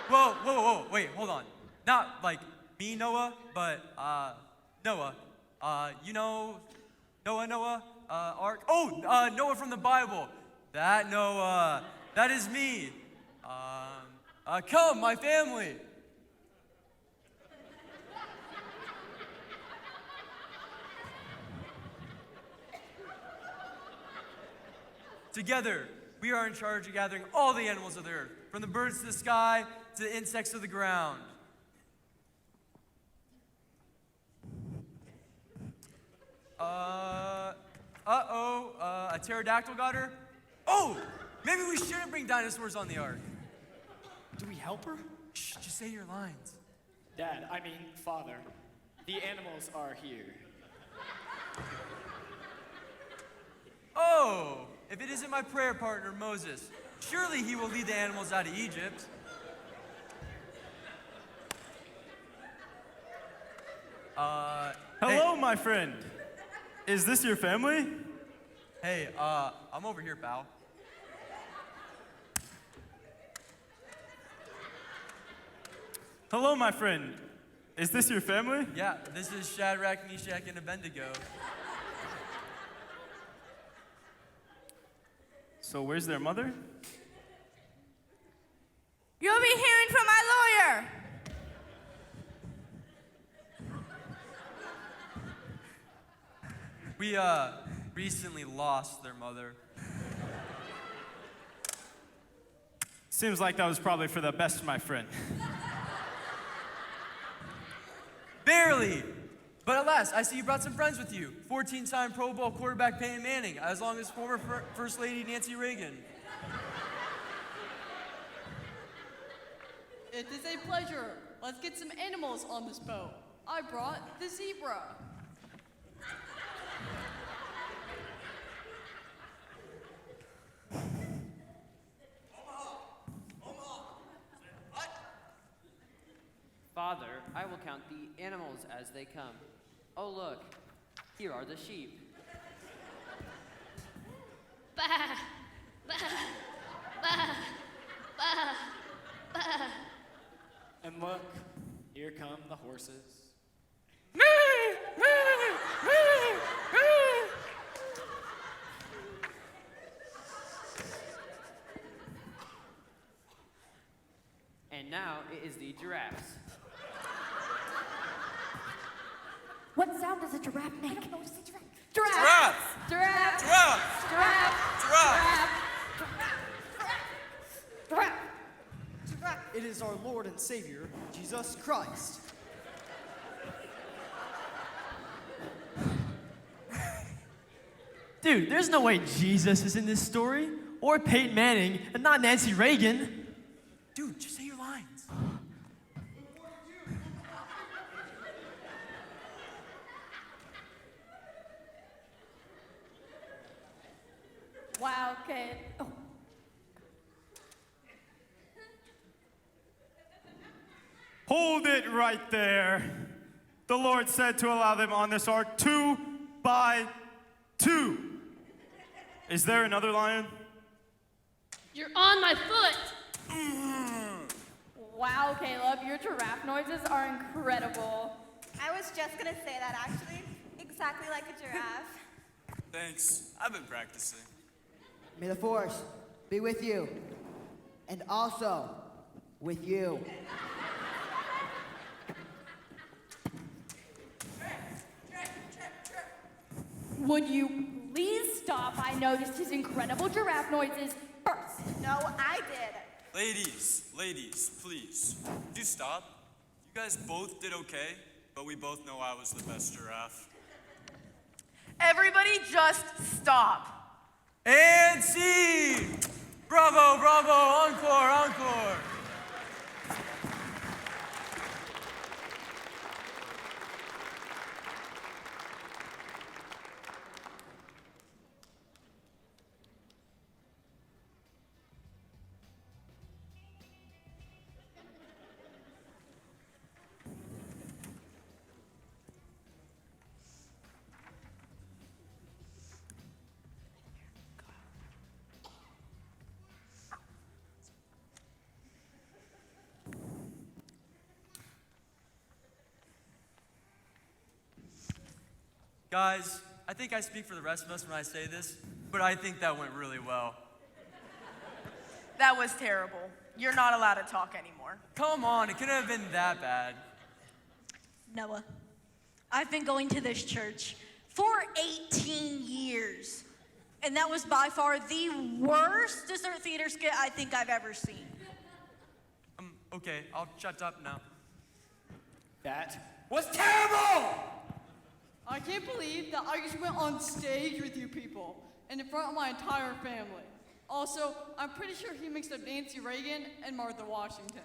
Whoa, wait, hold on. Not like me, Noah, but Noah. You know Noah, Ark? Oh, Noah from the Bible. That Noah, that is me. Come, my family. Together, we are in charge of gathering all the animals of the earth, from the birds to the sky to the insects of the ground. A pterodactyl got her? Oh, maybe we shouldn't bring dinosaurs on the ark. Do we help her? Shh, just say your lines. Dad, I mean, Father, the animals are here. Oh, if it isn't my prayer partner, Moses, surely he will lead the animals out of Egypt. Hello, my friend. Is this your family? Hey, I'm over here, pal. Hello, my friend. Is this your family? Yeah, this is Shadrach, Meshach, and Abednego. So where's their mother? You'll be hearing from my lawyer. We, recently lost their mother. Seems like that was probably for the best, my friend. Barely! But at last, I see you brought some friends with you. 14-time Pro Bowl quarterback Peyton Manning, as long as former First Lady Nancy Reagan. It is a pleasure. Let's get some animals on this boat. I brought the zebra. Father, I will count the animals as they come. Oh, look, here are the sheep. Bah, bah, bah, bah, bah. And look, here come the horses. And now it is the giraffes. What sound does a giraffe make? I don't know. It's a giraffe. Giraffe! Giraffe. Giraffe! Giraffe. Giraffe. Giraffe. It is our Lord and Savior, Jesus Christ. Dude, there's no way Jesus is in this story, or Peyton Manning, and not Nancy Reagan. Dude, just say your lines. Wow, okay. Oh. Hold it right there. The Lord said to allow them on this ark 2 by 2. Is there another lion? You're on my foot. Wow, Caleb, your giraffe noises are incredible. I was just gonna say that actually. Exactly like a giraffe. Thanks. I've been practicing. May the force be with you, and also with you. Would you please stop? I noticed his incredible giraffe noises first. No, I did. Ladies, please. Do stop. You guys both did okay, but we both know I was the best giraffe. Everybody just stop. And scene! Bravo, bravo, encore, encore. Guys, I think I speak for the rest of us when I say this, but I think that went really well. That was terrible. You're not allowed to talk anymore. Come on, it couldn't have been that bad. Noah, I've been going to this church for 18 years, and that was by far the worst dessert theater skit I think I've ever seen. Okay, I'll shut up now. That was terrible! I can't believe that I just went on stage with you people and in front of my entire family. Also, I'm pretty sure he mixed up Nancy Reagan and Martha Washington.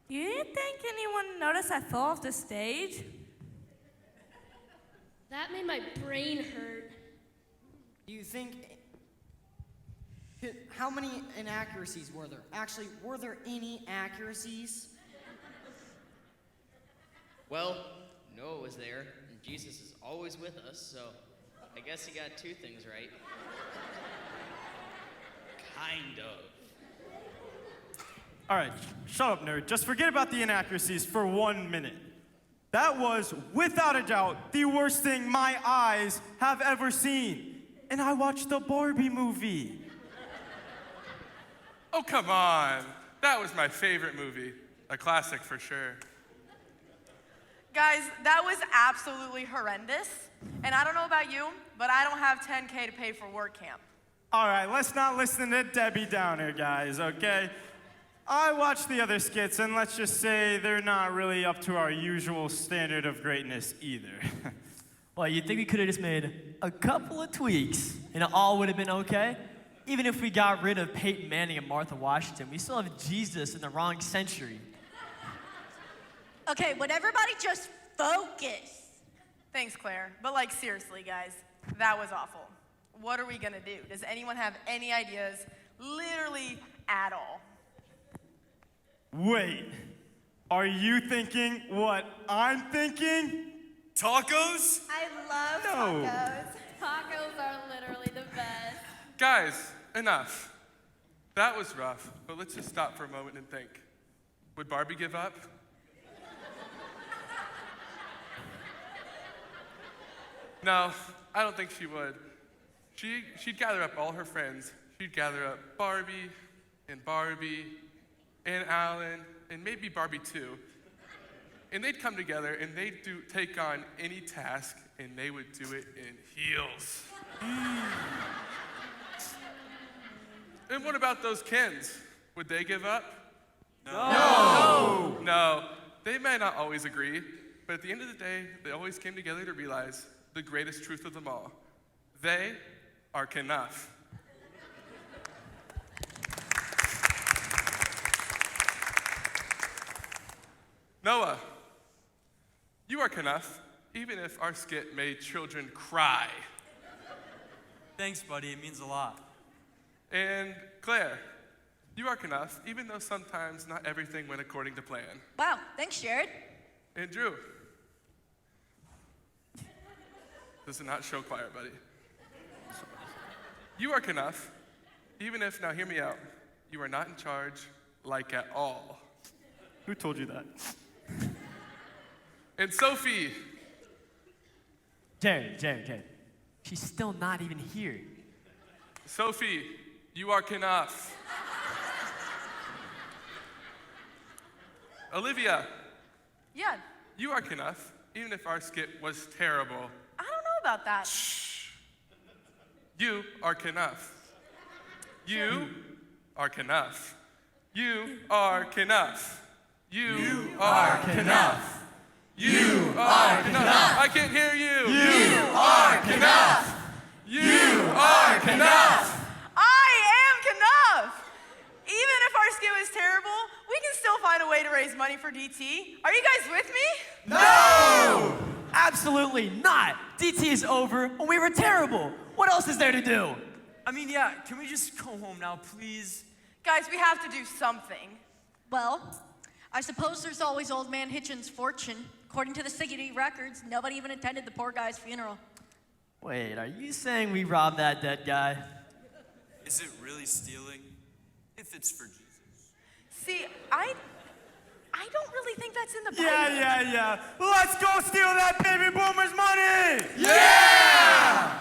You didn't think anyone noticed I fell off the stage? That made my brain hurt. Do you think. How many inaccuracies were there? Actually, were there any accuracies? Well, Noah was there, and Jesus is always with us, so I guess he got two things right. Kind of. All right, shut up, nerd. Just forget about the inaccuracies for 1 minute. That was, without a doubt, the worst thing my eyes have ever seen. And I watched the Barbie movie. Oh, come on. That was my favorite movie. A classic for sure. Guys, that was absolutely horrendous. And I don't know about you, but I don't have $10K to pay for work camp. All right, let's not listen to Debbie Downer, guys, okay? I watched the other skits, and let's just say they're not really up to our usual standard of greatness either. Well, you'd think we could have just made a couple of tweaks, and it all would have been okay? Even if we got rid of Peyton Manning and Martha Washington, we still have Jesus in the wrong century. Okay, would everybody just focus? Thanks, Claire. But like, seriously, guys, that was awful. What are we gonna do? Does anyone have any ideas? Literally at all. Wait, are you thinking what I'm thinking? Tacos? I love No. tacos. Tacos are literally the best. Guys, enough. That was rough, but let's just stop for a moment and think. Would Barbie give up? No, I don't think she would. She'd gather up all her friends. She'd gather up Barbie and Alan and maybe Barbie too. And they'd come together and they'd take on any task and they would do it in heels. And what about those Kens? Would they give up? No. No. They may not always agree, but at the end of the day, they always came together to realize the greatest truth of them all. They are Kenough. Noah, you are Kenough, even if our skit made children cry. Thanks, buddy. It means a lot. And Claire, you are Kenough, even though sometimes not everything went according to plan. Wow, thanks, Jared. And Drew, this is not show choir, buddy. You are Kenough, even if, now hear me out, you are not in charge, like at all. Who told you that? And Sophie. Jared. She's still not even here. Sophie, you are Kenough. Olivia. Yeah, You are Kenough, even if our skit was terrible. I don't know about that. You are Kenough. You are Kenough. You are Kenough. You are Kenough. You are Kenough. I can't hear you. You are Kenough. You are Kenough. I am Kenough. Even if our skit was terrible, we can still find a way to raise money for DT. Are you guys with me? No! Absolutely not! DT is over when we were terrible. What else is there to do? I mean, yeah, can we just go home now, please? Guys, we have to do something. Well, I suppose there's always Old Man Hitchens' fortune. According to the city records, nobody even attended the poor guy's funeral. Wait, are you saying we robbed that dead guy? Is it really stealing? If it's for Jesus. See, I don't really think that's in the Bible. Yeah. Let's go steal that baby boomer's money! Yeah!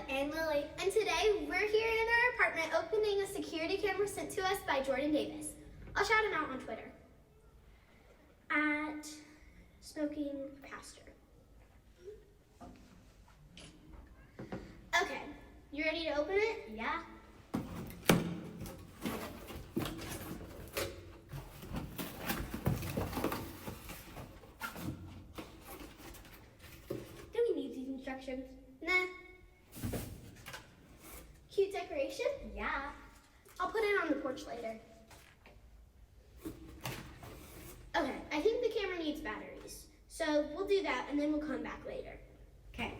and Lily, and today we're here in our apartment opening a security camera sent to us by Jordan Davis. I'll shout him out on Twitter. At Smoking Pastor. Okay, you ready to open it? Yeah. Do we need these instructions? Nah. Cute decoration? Yeah. I'll put it on the porch later. Okay, I think the camera needs batteries. So we'll do that and then we'll come back later. Okay.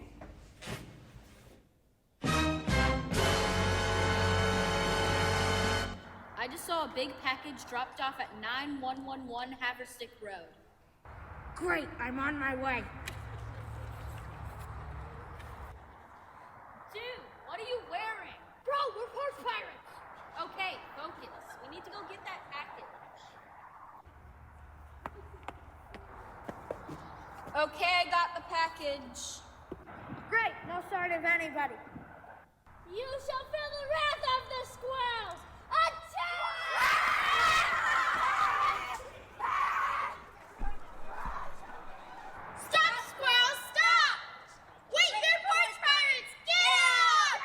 I just saw a big package dropped off at 9111 Haverstick Road. Great, I'm on my way. Dude, what are you wearing? Bro, we're porch pirates. Okay, focus. We need to go get that package. Okay, I got the package. Great, no sign of anybody. You shall feel the wrath of the squirrels. Stop, squirrels, stop! Wait, you're porch pirates! Get out!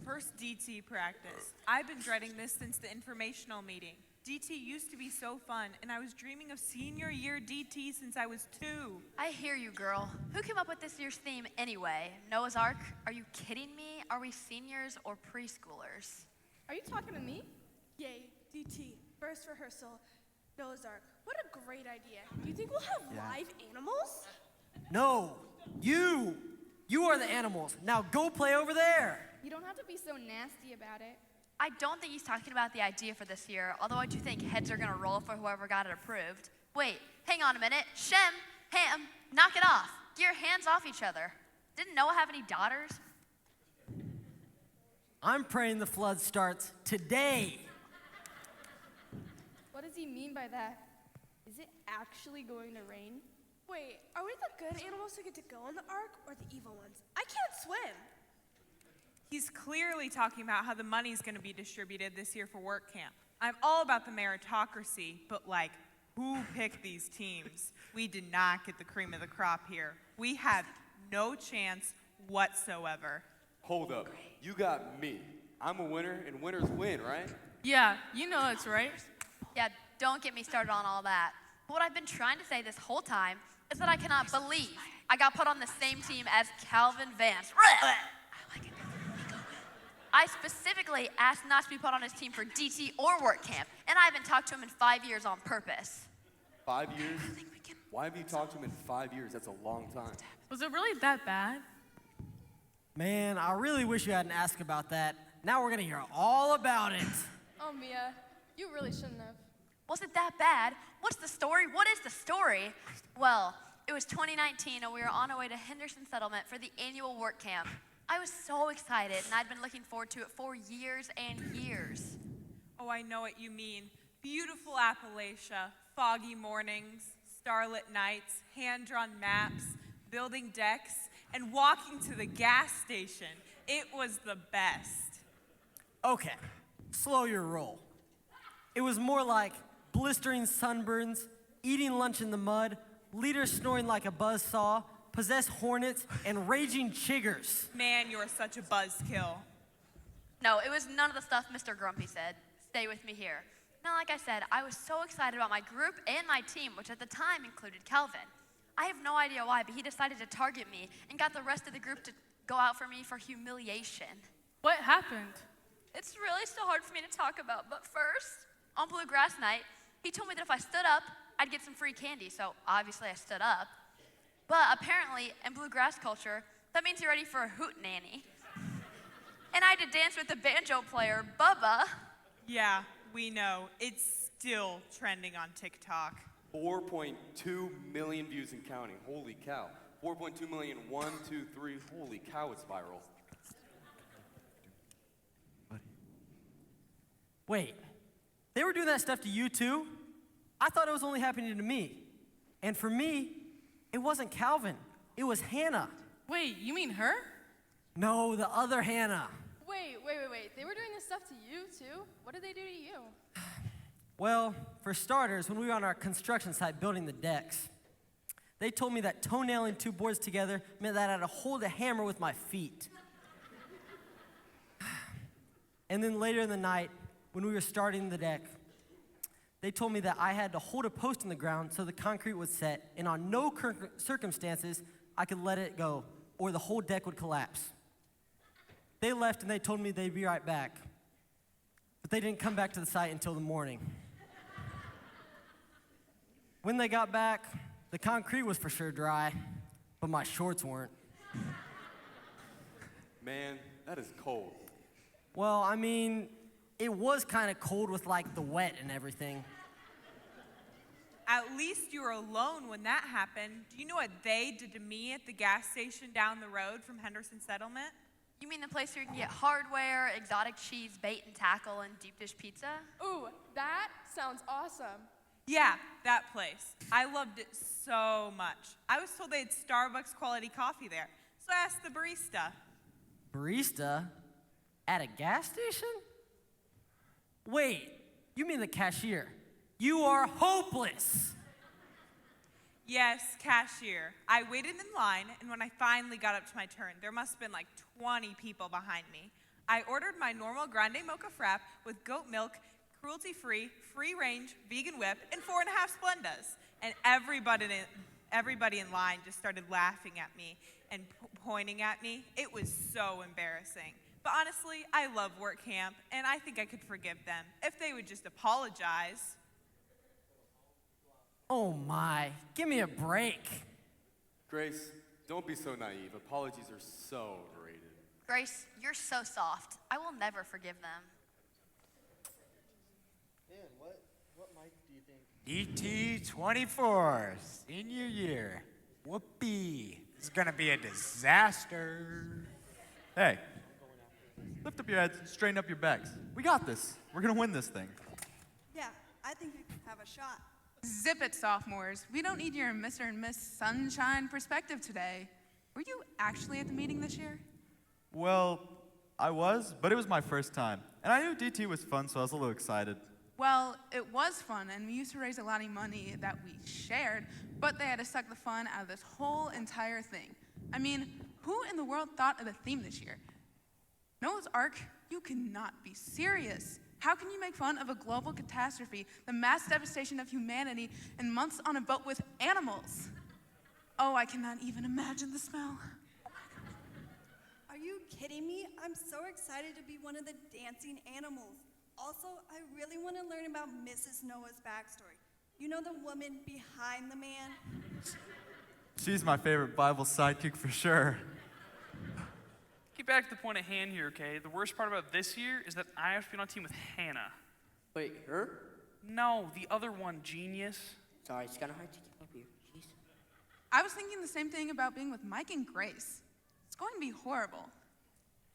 First DT practice. I've been dreading this since the informational meeting. DT used to be so fun, and I was dreaming of senior year DT since I was 2. I hear you, girl. Who came up with this year's theme anyway? Noah's Ark? Are you kidding me? Are we seniors or preschoolers? Are you talking to me? Yay, DT, first rehearsal, Noah's Ark. What a great idea. Do you think we'll have live animals? No, you are the animals. Now go play over there. You don't have to be so nasty about it. I don't think he's talking about the idea for this year, although I do think heads are gonna roll for whoever got it approved. Wait, hang on a minute. Shem, Ham, knock it off. Get your hands off each other. Didn't Noah have any daughters? I'm praying the flood starts today. What does he mean by that? Is it actually going to rain? Wait, are we the good animals who get to go on the ark or the evil ones? I can't swim. He's clearly talking about how the money's going to be distributed this year for work camp. I'm all about the meritocracy, but like Who picked these teams? We did not get the cream of the crop here. We have no chance whatsoever. Hold up. You got me. I'm a winner, and winners win, right? Yeah, you know it's right. Yeah, don't get me started on all that. But what I've been trying to say this whole time is that I cannot believe I got put on the same team as Calvin Vance. I specifically asked not to be put on his team for DT or work camp, and I haven't talked to him in 5 years on purpose. 5 years? Why have you talked to him in 5 years? That's a long time. Was it really that bad? Man, I really wish you hadn't asked about that. Now we're gonna hear all about it. Oh, Mia, you really shouldn't have. Was it that bad? What's the story? What is the story? Well, it was 2019 and we were on our way to Henderson Settlement for the annual work camp. I was so excited and I'd been looking forward to it for years and years. Oh, I know what you mean. Beautiful Appalachia, foggy mornings, starlit nights, hand-drawn maps, building decks, and walking to the gas station. It was the best. Okay, slow your roll. It was more like blistering sunburns, eating lunch in the mud, leaders snoring like a buzzsaw, possessed hornets, and raging chiggers. Man, you're such a buzzkill. No, it was none of the stuff Mr. Grumpy said. Stay with me here. Now, like I said, I was so excited about my group and my team, which at the time included Calvin. I have no idea why, but he decided to target me and got the rest of the group to go out for me for humiliation. What happened? It's really so hard for me to talk about, but first, on Bluegrass night, he told me that if I stood up, I'd get some free candy, so obviously I stood up. But apparently, in Bluegrass culture, that means you're ready for a hootenanny. And I had to dance with the banjo player, Bubba. Yeah, we know. It's still trending on TikTok. 4.2 million views and counting. Holy cow. 4.2 million, 1, 2, 3. Holy cow, it's viral. Wait, they were doing that stuff to you too? I thought it was only happening to me. And for me, it wasn't Calvin, it was Hannah. Wait, you mean her? No, the other Hannah. Wait. They were doing this stuff to you, too? What did they do to you? Well, for starters, when we were on our construction site building the decks, they told me that toenailing two boards together meant that I had to hold a hammer with my feet. And then later in the night, when we were starting the deck, they told me that I had to hold a post in the ground so the concrete would set, and on no circumstances I could let it go, or the whole deck would collapse. They left and they told me they'd be right back, but they didn't come back to the site until the morning. When they got back, the concrete was for sure dry, but my shorts weren't. Man, that is cold. Well, I mean, it was kind of cold with like the wet and everything. At least you were alone when that happened. Do you know what they did to me at the gas station down the road from Henderson Settlement? You mean the place where you can get hardware, exotic cheese, bait and tackle, and deep dish pizza? Ooh, that sounds awesome. Yeah, that place. I loved it so much. I was told they had Starbucks quality coffee there, so I asked the barista. Barista? At a gas station? Wait, you mean the cashier? You are hopeless. Yes, cashier. I waited in line, and when I finally got up to my turn, there must have been like 20 people behind me. I ordered my normal grande mocha frap with goat milk, cruelty-free, free-range, vegan whip, and 4.5 Splendas. And everybody in line just started laughing at me and pointing at me. It was so embarrassing. But honestly, I love work camp, and I think I could forgive them if they would just apologize. Oh my, give me a break. Grace, don't be so naive. Apologies are so overrated. Grace, you're so soft. I will never forgive them. Dan, what mic do you think? ET24, senior year. Whoopee. This is gonna be a disaster. Hey, lift up your heads, straighten up your backs. We got this. We're gonna win this thing. Yeah, I think we have a shot. Zip it, sophomores. We don't need your Mr. and Miss Sunshine perspective today. Were you actually at the meeting this year? Well, I was, but it was my first time. And I knew DT was fun, so I was a little excited. Well, it was fun, and we used to raise a lot of money that we shared, but they had to suck the fun out of this whole entire thing. I mean, who in the world thought of the theme this year? Noah's Ark? You cannot be serious. How can you make fun of a global catastrophe, the mass devastation of humanity, and months on a boat with animals? Oh, I cannot even imagine the smell. Are you kidding me? I'm so excited to be one of the dancing animals. Also, I really want to learn about Mrs. Noah's backstory. You know, the woman behind the man? She's my favorite Bible sidekick for sure. Get back to the point at hand here, okay? The worst part about this year is that I have to be on a team with Hannah. Wait, her? No, the other one, Genius. Sorry, it's kind of hard to keep up here. Jeez. I was thinking the same thing about being with Mike and Grace. It's going to be horrible.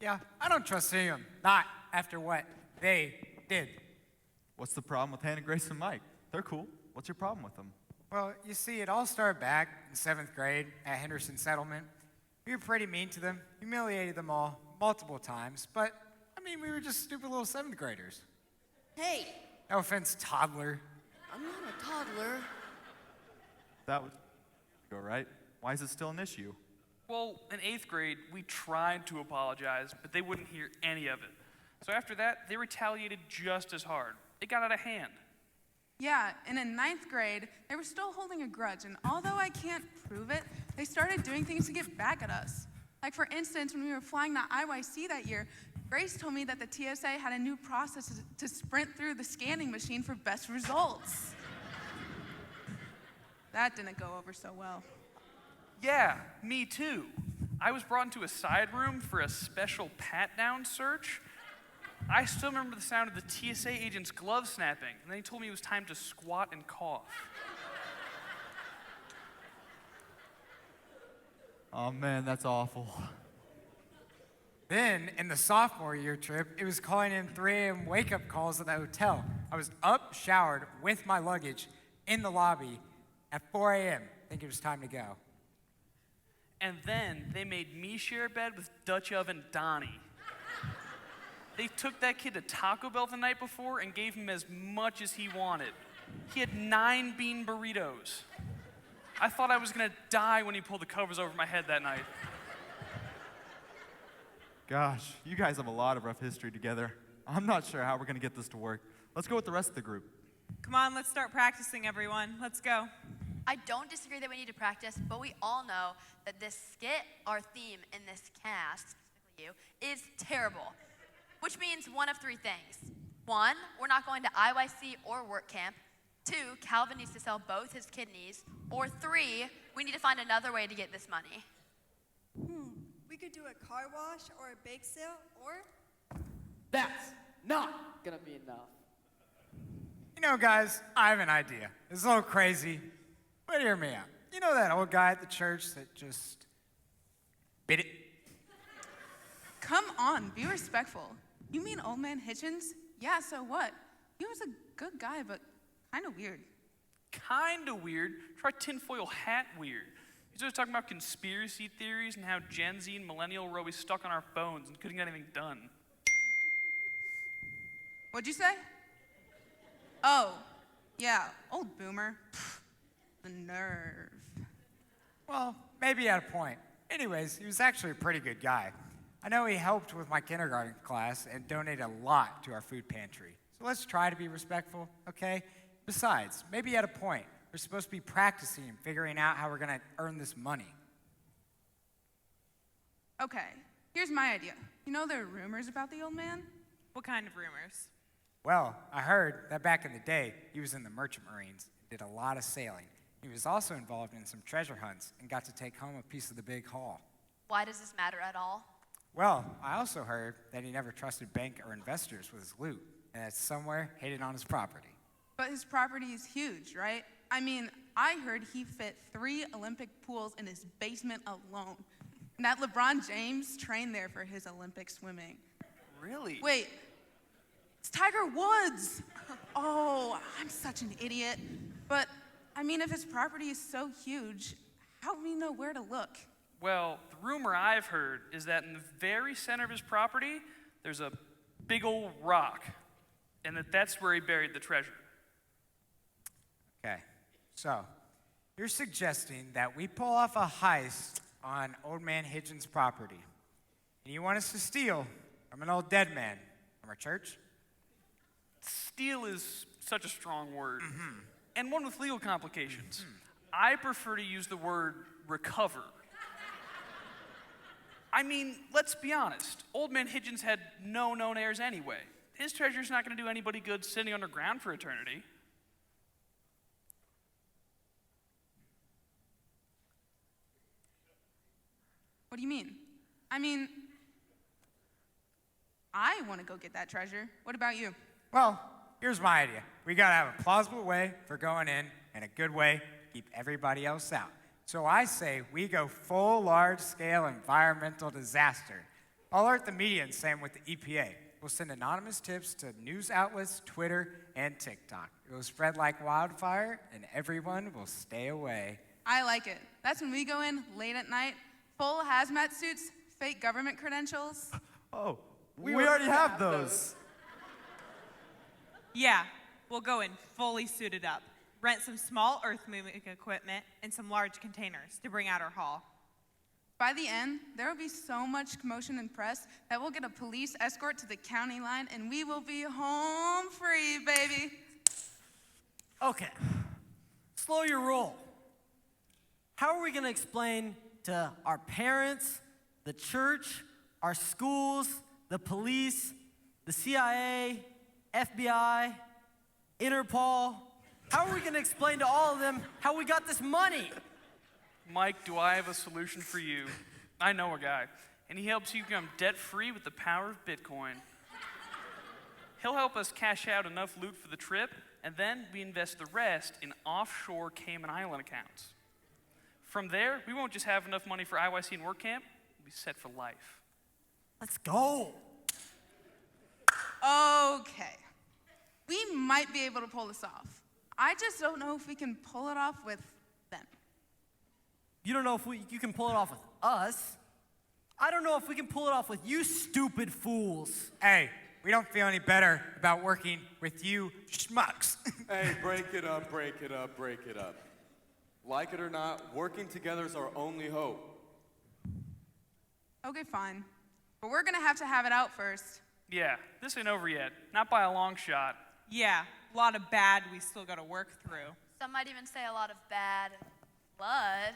Yeah, I don't trust seeing them. Not after what they did. What's the problem with Hannah, Grace, and Mike? They're cool. What's your problem with them? Well, you see, it all started back in 7th grade at Henderson Settlement. We were pretty mean to them, humiliated them all multiple times, but, I mean, we were just stupid little 7th graders. Hey, No offense, toddler. I'm not a toddler. That was go right. Why is it still an issue? Well, in 8th grade, we tried to apologize, but they wouldn't hear any of it. So after that, they retaliated just as hard. It got out of hand. Yeah, and in 9th grade, they were still holding a grudge, and although I can't prove it, they started doing things to get back at us. Like, for instance, when we were flying the IYC that year, Grace told me that the TSA had a new process to sprint through the scanning machine for best results. That didn't go over so well. Yeah, me too. I was brought into a side room for a special pat-down search. I still remember the sound of the TSA agent's glove snapping, and then he told me it was time to squat and cough. Oh man, that's awful. Then, in the sophomore year trip, it was calling in 3 a.m. wake-up calls at the hotel. I was up, showered, with my luggage, in the lobby at 4 a.m. Think it was time to go. And then they made me share a bed with Dutch Oven Donnie. They took that kid to Taco Bell the night before and gave him as much as he wanted. He had 9 bean burritos. I thought I was gonna die when he pulled the covers over my head that night. Gosh, you guys have a lot of rough history together. I'm not sure how we're gonna get this to work. Let's go with the rest of the group. Come on, let's start practicing, everyone. Let's go. I don't disagree that we need to practice, but we all know that this skit, our theme in this cast, specifically you, is terrible. Which means one of 3 things. 1, we're not going to IYC or work camp. 2, Calvin needs to sell both his kidneys. Or 3, we need to find another way to get this money. We could do a car wash or a bake sale, or That's not gonna be enough. You know, guys, I have an idea. It's a little crazy, but hear me out. You know that old guy at the church that just bit it? Come on, be respectful. You mean Old Man Hitchens? Yeah, so what? He was a good guy, but kind of weird. Kinda weird. Try tinfoil hat weird. He's always talking about conspiracy theories and how Gen Z and millennial were always stuck on our phones and couldn't get anything done. What'd you say? Oh, yeah, old boomer. Pfft, the nerve. Well, maybe he had a point. Anyways, he was actually a pretty good guy. I know he helped with my kindergarten class and donated a lot to our food pantry. So let's try to be respectful, okay? Besides, maybe he had a point. We're supposed to be practicing and figuring out how we're gonna earn this money. Okay, here's my idea. You know there are rumors about the old man? What kind of rumors? Well, I heard that back in the day, he was in the Merchant Marines and did a lot of sailing. He was also involved in some treasure hunts and got to take home a piece of the big haul. Why does this matter at all? Well, I also heard that he never trusted bank or investors with his loot, and it's somewhere hidden on his property. But his property is huge, right? I mean, I heard he fit 3 Olympic pools in his basement alone. And that LeBron James trained there for his Olympic swimming. Really? Wait, it's Tiger Woods! Oh, I'm such an idiot. But, I mean, if his property is so huge, how do we know where to look? Well, the rumor I've heard is that in the very center of his property, there's a big old rock. and that's where he buried the treasure. Okay, so you're suggesting that we pull off a heist on Old Man Higgins' property, and you want us to steal from an old dead man from our church? Steal is such a strong word, and one with legal complications. I prefer to use the word recover. I mean, let's be honest. Old Man Higgins had no known heirs anyway. His treasure's not going to do anybody good sitting underground for eternity. What do you mean? I mean, I want to go get that treasure. What about you? Well, here's my idea. We gotta have a plausible way for going in and a good way to keep everybody else out. So I say we go full large-scale environmental disaster. I'll alert the media and same with the EPA. We'll send anonymous tips to news outlets, Twitter, and TikTok. It will spread like wildfire, and everyone will stay away. I like it. That's when we go in late at night, full hazmat suits, fake government credentials. Oh, we already have those. Yeah, we'll go in fully suited up, rent some small earth-moving equipment and some large containers to bring out our haul. By the end, there will be so much commotion and press that we'll get a police escort to the county line and we will be home free, baby. Okay, slow your roll. How are we going to explain to our parents, the church, our schools, the police, the CIA, FBI, Interpol? How are we going to explain to all of them how we got this money? Mike, do I have a solution for you? I know a guy, and he helps you become debt-free with the power of Bitcoin. He'll help us cash out enough loot for the trip, and then we invest the rest in offshore Cayman Island accounts. From there, we won't just have enough money for IYC and work camp, we'll be set for life. Let's go. Okay. We might be able to pull this off. I just don't know if we can pull it off with them. You don't know if you can pull it off with us. I don't know if we can pull it off with you stupid fools. Hey, we don't feel any better about working with you schmucks. Hey, break it up, break it up, break it up. Like it or not, working together is our only hope. Okay, fine. But we're gonna have to have it out first. Yeah, this ain't over yet. Not by a long shot. Yeah, a lot of bad we still got to work through. Some might even say a lot of bad blood.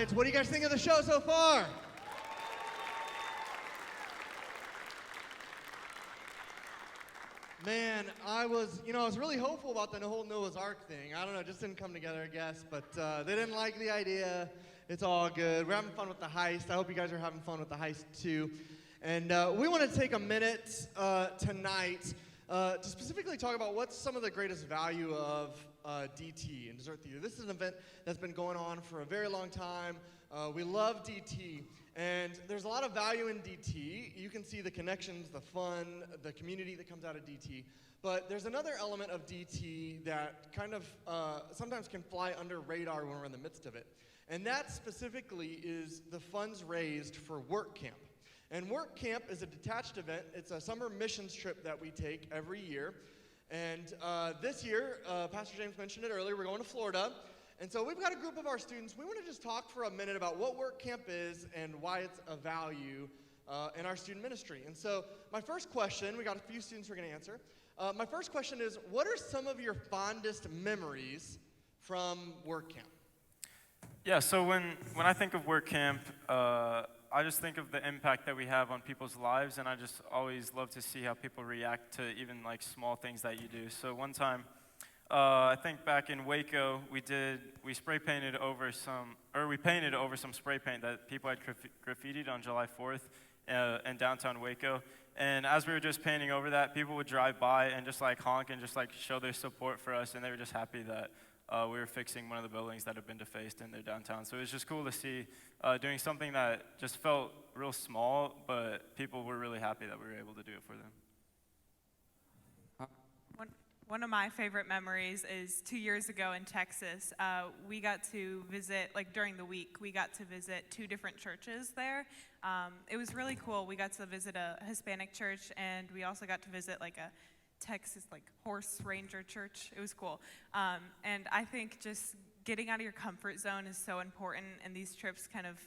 right, what do you guys think of the show so far? Man, I was really hopeful about the whole Noah's Ark thing. I don't know, it just didn't come together, I guess. But they didn't like the idea. It's all good. We're having fun with the heist. I hope you guys are having fun with the heist too. And we want to take a minute tonight to specifically talk about what's some of the greatest value of DT and Dessert Theater. This is an event that's been going on for a very long time. We love DT. And there's a lot of value in DT. You can see the connections, the fun, the community that comes out of DT. But there's another element of DT that kind of sometimes can fly under radar when we're in the midst of it. And that specifically is the funds raised for Work Camp. And Work Camp is a detached event. It's a summer missions trip that we take every year. And this year, Pastor James mentioned it earlier, we're going to Florida. And so we've got a group of our students. We want to just talk for a minute about what Work Camp is and why it's a value in our student ministry. And so my first question, we got a few students who are going to answer. My first question is, what are some of your fondest memories from Work Camp? Yeah, so when I think of Work Camp, I just think of the impact that we have on people's lives, and I just always love to see how people react to even like small things that you do. So one time, I think back in Waco, we painted over some spray paint that people had graffitied on July 4th in downtown Waco. And as we were just painting over that, people would drive by and just like honk and just like show their support for us, and they were just happy that we were fixing one of the buildings that had been defaced in their downtown. So it was just cool to see doing something that just felt real small, but people were really happy that we were able to do it for them. One of my favorite memories is 2 years ago in Texas. We got to visit, like during the week, we got to visit 2 different churches there. It was really cool. We got to visit a Hispanic church, and we also got to visit like a Texas like horse ranger church. It was cool. And I think just getting out of your comfort zone is so important, and these trips kind of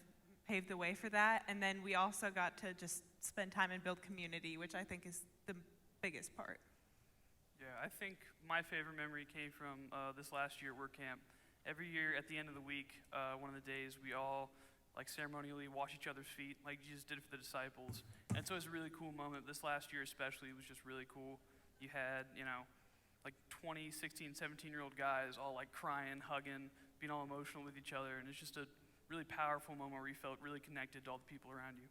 paved the way for that. And then we also got to just spend time and build community, which I think is the biggest part. Yeah, I think my favorite memory came from this last year at Work Camp. Every year at the end of the week, one of the days, we all like ceremonially wash each other's feet like Jesus did for the disciples. And so it was a really cool moment. This last year especially was just really cool. You had, like 20, 16, 17-year-old guys all like crying, hugging, being all emotional with each other. And it's just a really powerful moment where you felt really connected to all the people around you.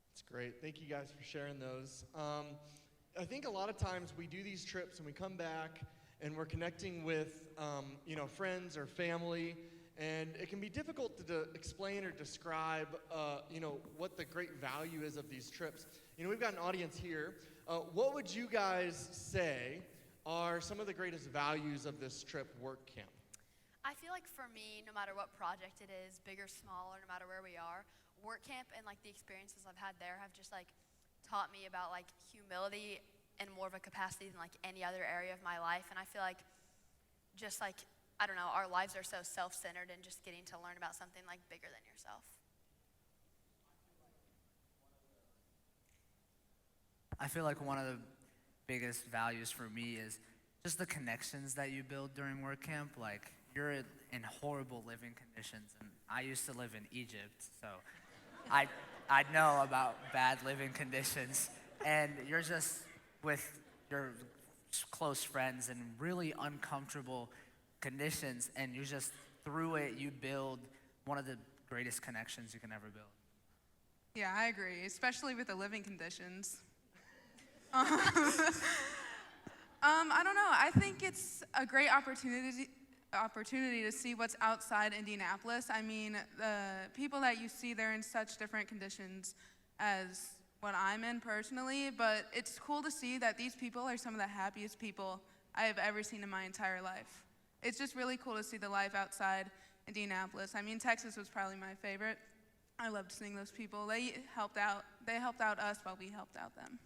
That's great. Thank you guys for sharing those. I think a lot of times we do these trips and we come back and we're connecting with, friends or family, and it can be difficult to explain or describe, what the great value is of these trips. We've got an audience here. What would you guys say are some of the greatest values of this trip, Work Camp? I feel like for me, no matter what project it is, big or small, or no matter where we are, Work Camp and like the experiences I've had there have just like taught me about like humility in more of a capacity than like any other area of my life. And I feel like just like, I don't know, our lives are so self-centered, and just getting to learn about something like bigger than yourself. I feel like one of the biggest values for me is just the connections that you build during Work Camp. Like, you're in horrible living conditions, and I used to live in Egypt, so I know about bad living conditions, and you're just with your close friends in really uncomfortable conditions, and you just, through it, you build one of the greatest connections you can ever build. Yeah, I agree, especially with the living conditions. I don't know. I think it's a great opportunity to see what's outside Indianapolis. I mean, the people that you see, they're in such different conditions as what I'm in personally, but it's cool to see that these people are some of the happiest people I have ever seen in my entire life. It's just really cool to see the life outside Indianapolis. I mean, Texas was probably my favorite. I loved seeing those people. They helped out us while we helped out them.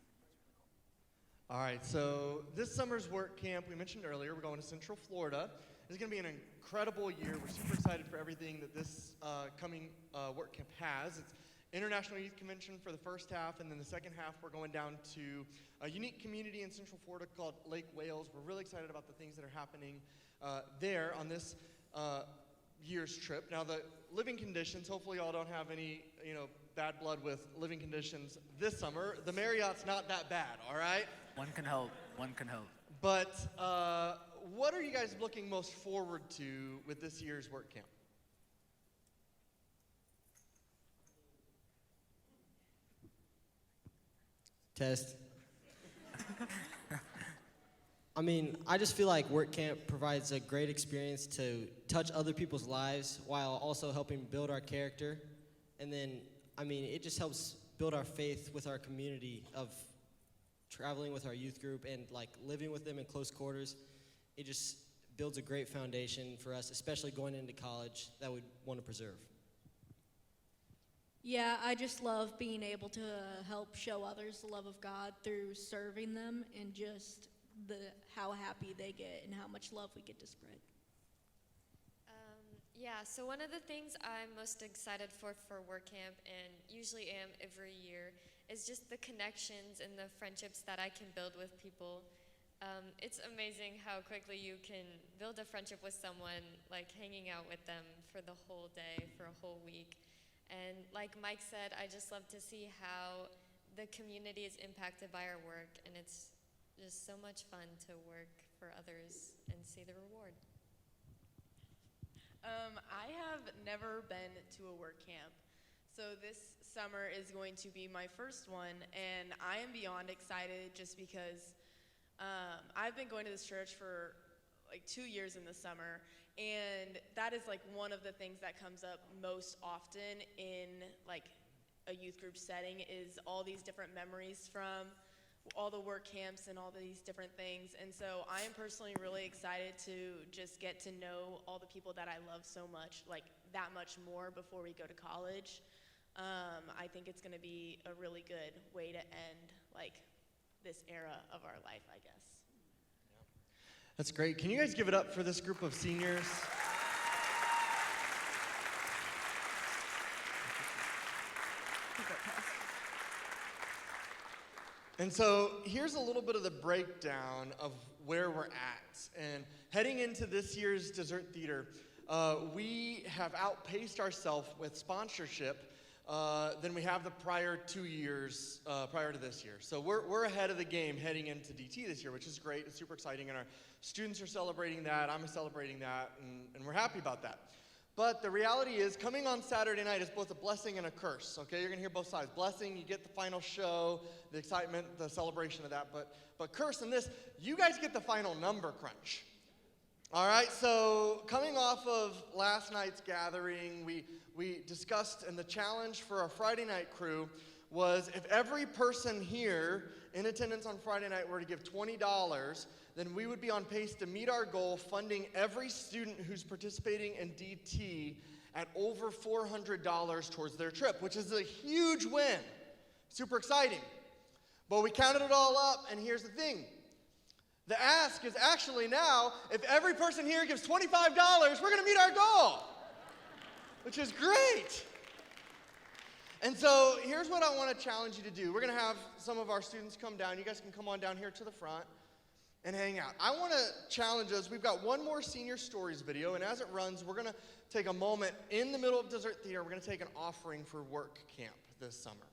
All right, so this summer's Work Camp, we mentioned earlier, we're going to Central Florida. It's going to be an incredible year. We're super excited for everything that this coming Work Camp has. It's International Youth Convention for the first half, and then the second half we're going down to a unique community in Central Florida called Lake Wales. We're really excited about the things that are happening there on this year's trip. Now, the living conditions, hopefully y'all don't have any, bad blood with living conditions this summer. The Marriott's not that bad, all right? One can hope. One can hope. But what are you guys looking most forward to with this year's work camp? Test. I mean, I just feel like work camp provides a great experience to touch other people's lives while also helping build our character. And then, I mean, it just helps build our faith with our community of traveling with our youth group and like living with them in close quarters. It just builds a great foundation for us, especially going into college, that we want to preserve. Yeah, I just love being able to help show others the love of God through serving them and just how happy they get and how much love we get to spread. Yeah, so one of the things I'm most excited for work camp, and usually am every year, is just the connections and the friendships that I can build with people. It's amazing how quickly you can build a friendship with someone, like hanging out with them for the whole day, for a whole week. And like Mike said, I just love to see how the community is impacted by our work, and it's just so much fun to work for others and see the reward. I have never been to a work camp, so this summer is going to be my first one, and I am beyond excited just because I've been going to this church for like 2 years in the summer, and that is like one of the things that comes up most often in like a youth group setting is all these different memories from all the work camps and all these different things. And so I am personally really excited to just get to know all the people that I love so much, like that much more before we go to college. I think it's gonna be a really good way to end like this era of our life, I guess. That's great. Can you guys give it up for this group of seniors? And so here's a little bit of the breakdown of where we're at. And heading into this year's Dessert Theater, we have outpaced ourselves with sponsorship than we have the prior 2 years prior to this year. So we're ahead of the game heading into DT this year, which is great. It's super exciting, and our students are celebrating that. I'm celebrating that, and we're happy about that. But the reality is, coming on Saturday night is both a blessing and a curse, okay? You're gonna hear both sides. Blessing, you get the final show, the excitement, the celebration of that, but curse in this, you guys get the final number crunch. All right, so coming off of last night's gathering, we discussed, and the challenge for our Friday night crew was if every person here in attendance on Friday night were to give $20, then we would be on pace to meet our goal, funding every student who's participating in DT at over $400 towards their trip, which is a huge win. Super exciting. But we counted it all up, and here's the thing. The ask is actually now, if every person here gives $25, we're gonna meet our goal, which is great. And so here's what I wanna challenge you to do. We're gonna have some of our students come down. You guys can come on down here to the front and hang out. I wanna challenge us. We've got one more Senior Stories video, and as it runs, we're gonna take a moment in the middle of Dessert Theater. We're gonna take an offering for work camp this summer.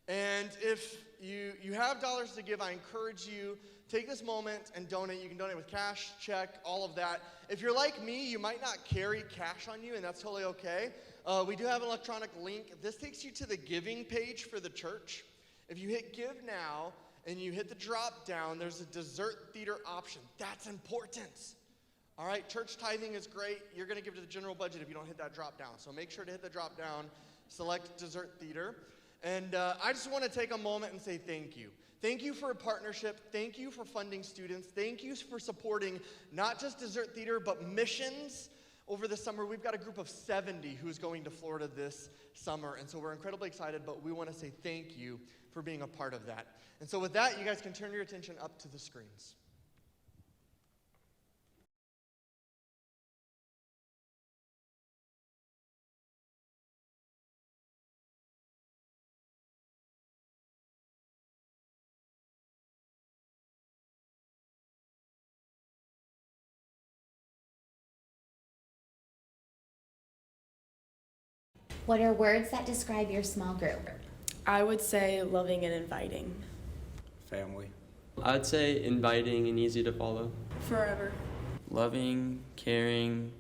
And if you have dollars to give, I encourage you, take this moment and donate. You can donate with cash, check, all of that. If you're like me, you might not carry cash on you, and that's totally okay. We do have an electronic link. This takes you to the giving page for the church. If you hit Give Now and you hit the drop down, there's a Dessert Theater option. That's important. All right, church tithing is great. You're going to give to the general budget if you don't hit that drop down. So make sure to hit the drop down, select Dessert Theater. And I just want to take a moment and say thank you. Thank you for a partnership. Thank you for funding students. Thank you for supporting not just Dessert Theater, but missions. Over the summer, we've got a group of 70 who's going to Florida this summer. And so we're incredibly excited, but we want to say thank you for being a part of that. And so with that, you guys can turn your attention up to the screens. What are words that describe your small group? I would say loving and inviting. Family. I'd say inviting and easy to follow. Forever. Loving, caring,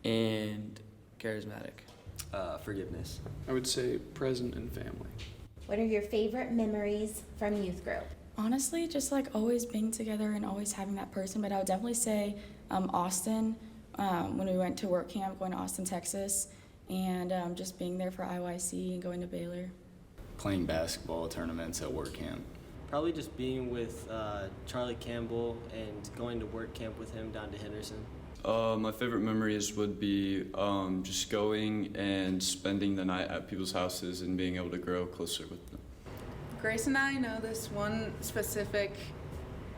and charismatic. Forgiveness. I would say present and family. What are your favorite memories from youth group? Honestly, just like always being together and always having that person. But I would definitely say Austin, when we went to work camp, going to Austin, Texas, and just being there for IYC and going to Baylor. Playing basketball tournaments at work camp. Probably just being with Charlie Campbell and going to work camp with him down to Henderson. My favorite memories would be just going and spending the night at people's houses and being able to grow closer with them. Grace and I know this one specific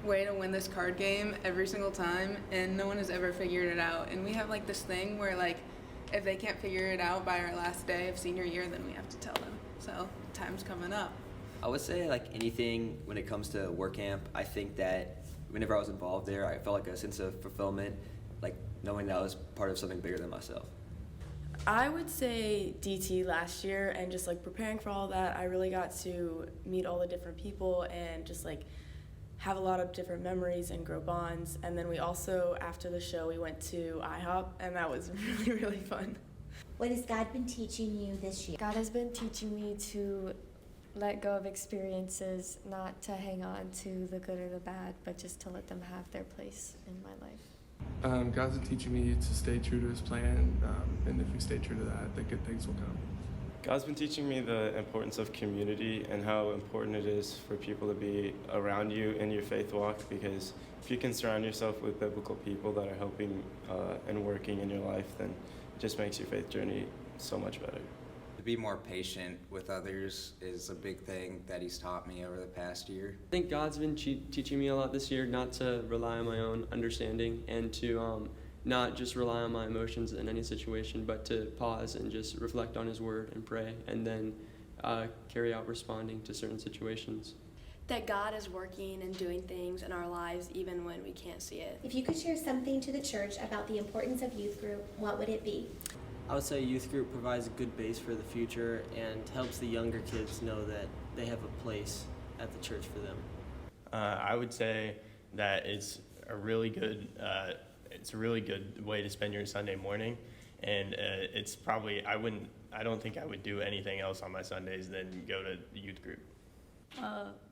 way to win this card game every single time, and no one has ever figured it out. And we have like this thing where like if they can't figure it out by our last day of senior year, then we have to tell them. So time's coming up. I would say like anything when it comes to work camp. I think that whenever I was involved there, I felt like a sense of fulfillment, like knowing that I was part of something bigger than myself. I would say DT last year, and just like preparing for all that, I really got to meet all the different people and just like have a lot of different memories and grow bonds. And then we also, after the show, we went to IHOP, and that was really, really fun. What has God been teaching you this year? God has been teaching me to let go of experiences, not to hang on to the good or the bad, but just to let them have their place in my life. God's been teaching me to stay true to his plan, and if we stay true to that, then good things will come. God's been teaching me the importance of community and how important it is for people to be around you in your faith walk, because if you can surround yourself with biblical people that are helping and working in your life, then it just makes your faith journey so much better. To be more patient with others is a big thing that he's taught me over the past year. I think God's been teaching me a lot this year not to rely on my own understanding and to not just rely on my emotions in any situation, but to pause and just reflect on his word and pray, and then carry out responding to certain situations. That God is working and doing things in our lives even when we can't see it. If you could share something to the church about the importance of youth group, what would it be? I would say youth group provides a good base for the future and helps the younger kids know that they have a place at the church for them. I would say that it's a really good way to spend your Sunday morning, and it's probably I don't think I would do anything else on my Sundays than go to youth group.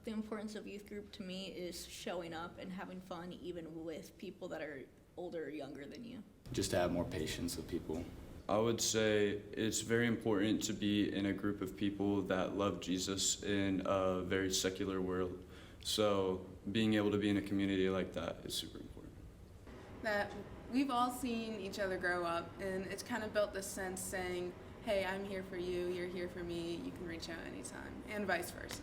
The importance of youth group to me is showing up and having fun even with people that are older or younger than you. Just to have more patience with people. I would say it's very important to be in a group of people that love Jesus in a very secular world. So being able to be in a community like that is super important. That we've all seen each other grow up, and it's kind of built this sense saying, hey, I'm here for you, you're here for me, you can reach out anytime, and vice versa.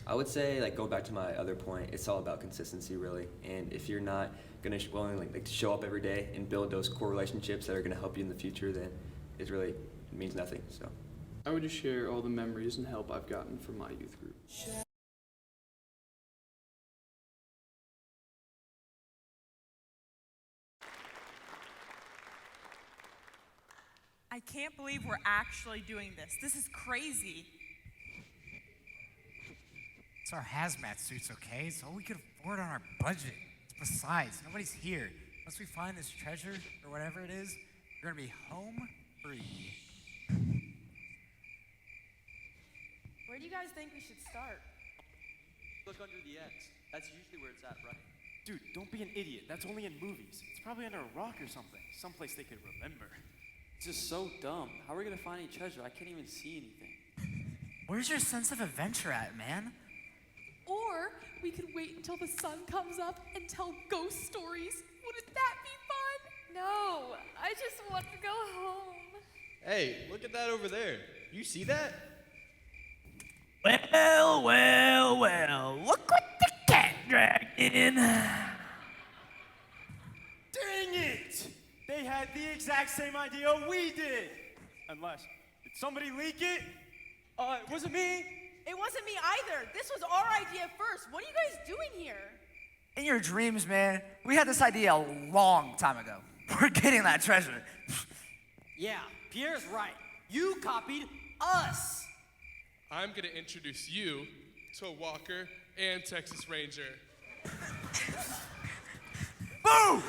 I would say, like, go back to my other point, it's all about consistency, really. And if you're not going to willing like to show up every day and build those core relationships that are going to help you in the future, then it really means nothing. So I would just share all the memories and help I've gotten from my youth group. I can't believe we're actually doing this. This is crazy. It's our hazmat suits, okay? It's all we could afford on our budget. Besides, nobody's here. Once we find this treasure, or whatever it is, we're gonna be home free. Where do you guys think we should start? Look under the X. That's usually where it's at, right? Dude, don't be an idiot. That's only in movies. It's probably under a rock or something. Someplace they could remember. It's just so dumb. How are we gonna find any treasure? I can't even see anything. Where's your sense of adventure at, man? Or we could wait until the sun comes up and tell ghost stories. Wouldn't that be fun? No, I just want to go home. Hey, look at that over there. You see that? Well, well, well, look what the cat dragged in. Dang it! They had the exact same idea we did. Unless, did somebody leak it? It wasn't me. It wasn't me either. This was our idea first. What are you guys doing here? In your dreams, man, we had this idea a long time ago. We're getting that treasure. Yeah, Pierre's right. You copied us. I'm going to introduce you to Walker and Texas Ranger. Boo!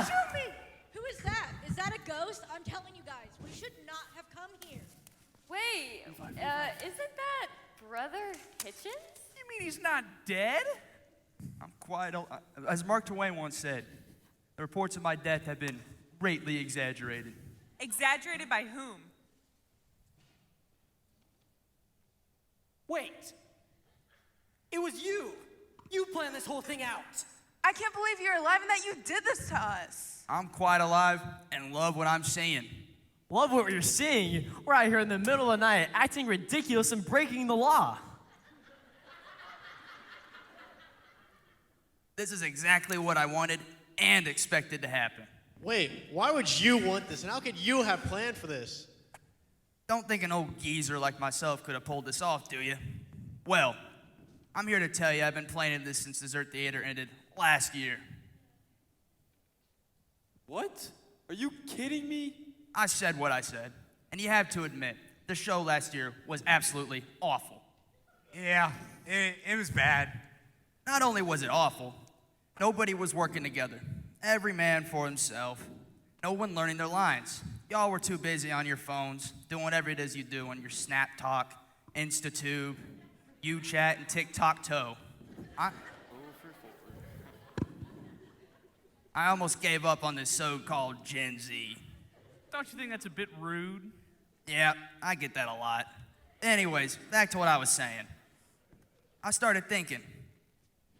Shoot me! Who is that? Is that a ghost? I'm telling you guys, we should not have come here. Wait, isn't that Brother Hitchens? You mean he's not dead? I'm quite, as Mark Twain once said, the reports of my death have been greatly exaggerated. Exaggerated by whom? Wait. It was you. You planned this whole thing out. I can't believe you're alive and that you did this to us. I'm quite alive and love what I'm seeing. Love what you're seeing. We're out here in the middle of the night acting ridiculous and breaking the law. This is exactly what I wanted and expected to happen. Wait, why would you want this, and how could you have planned for this? Don't think an old geezer like myself could have pulled this off, do you? Well, I'm here to tell you I've been planning this since Dessert Theater ended last year. What? Are you kidding me? I said what I said. And you have to admit, the show last year was absolutely awful. Yeah, it was bad. Not only was it awful, nobody was working together. Every man for himself. No one learning their lines. Y'all were too busy on your phones, doing whatever it is you do on your Snap Talk, InstaTube, UChat, and TikTok-toe. I almost gave up on this so-called Gen Z. Don't you think that's a bit rude? Yeah, I get that a lot. Anyways, back to what I was saying. I started thinking,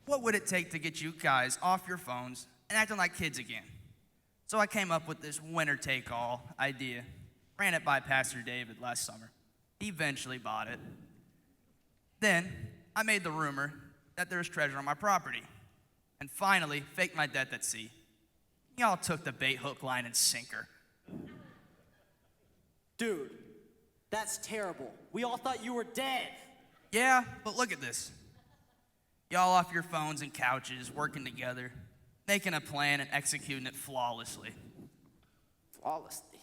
what would it take to get you guys off your phones and acting like kids again? So I came up with this winner-take-all idea. Ran it by Pastor David last summer. He eventually bought it. Then I made the rumor that there's treasure on my property. And finally, faked my death at sea. Y'all took the bait, hook, line, and sinker. Dude, that's terrible. We all thought you were dead. Yeah, but look at this. Y'all off your phones and couches, working together, making a plan and executing it flawlessly. Flawlessly?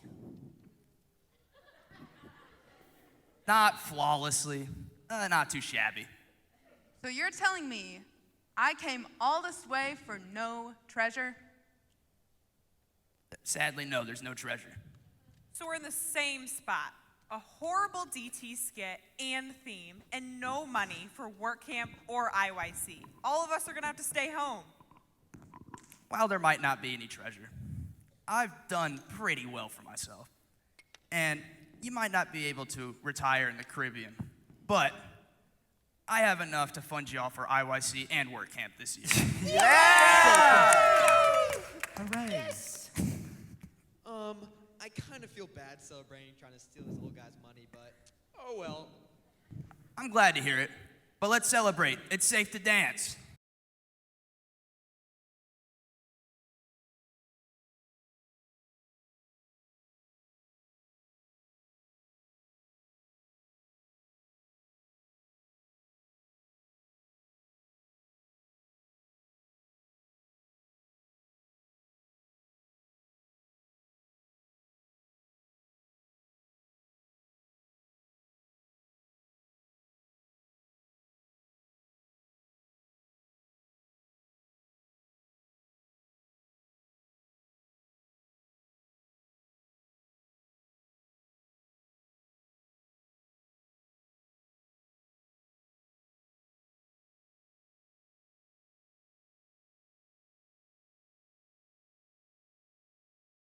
Not flawlessly, not too shabby. So you're telling me I came all this way for no treasure? Sadly, no, there's no treasure. So we're in the same spot. A horrible DT skit and theme, and no money for work camp or IYC. All of us are gonna have to stay home. While there might not be any treasure, I've done pretty well for myself. And you might not be able to retire in the Caribbean, but I have enough to fund y'all for IYC and work camp this year. Yeah! All right. Yes. I kind of feel bad celebrating trying to steal this old guy's money, but oh well. I'm glad to hear it, but let's celebrate. It's safe to dance.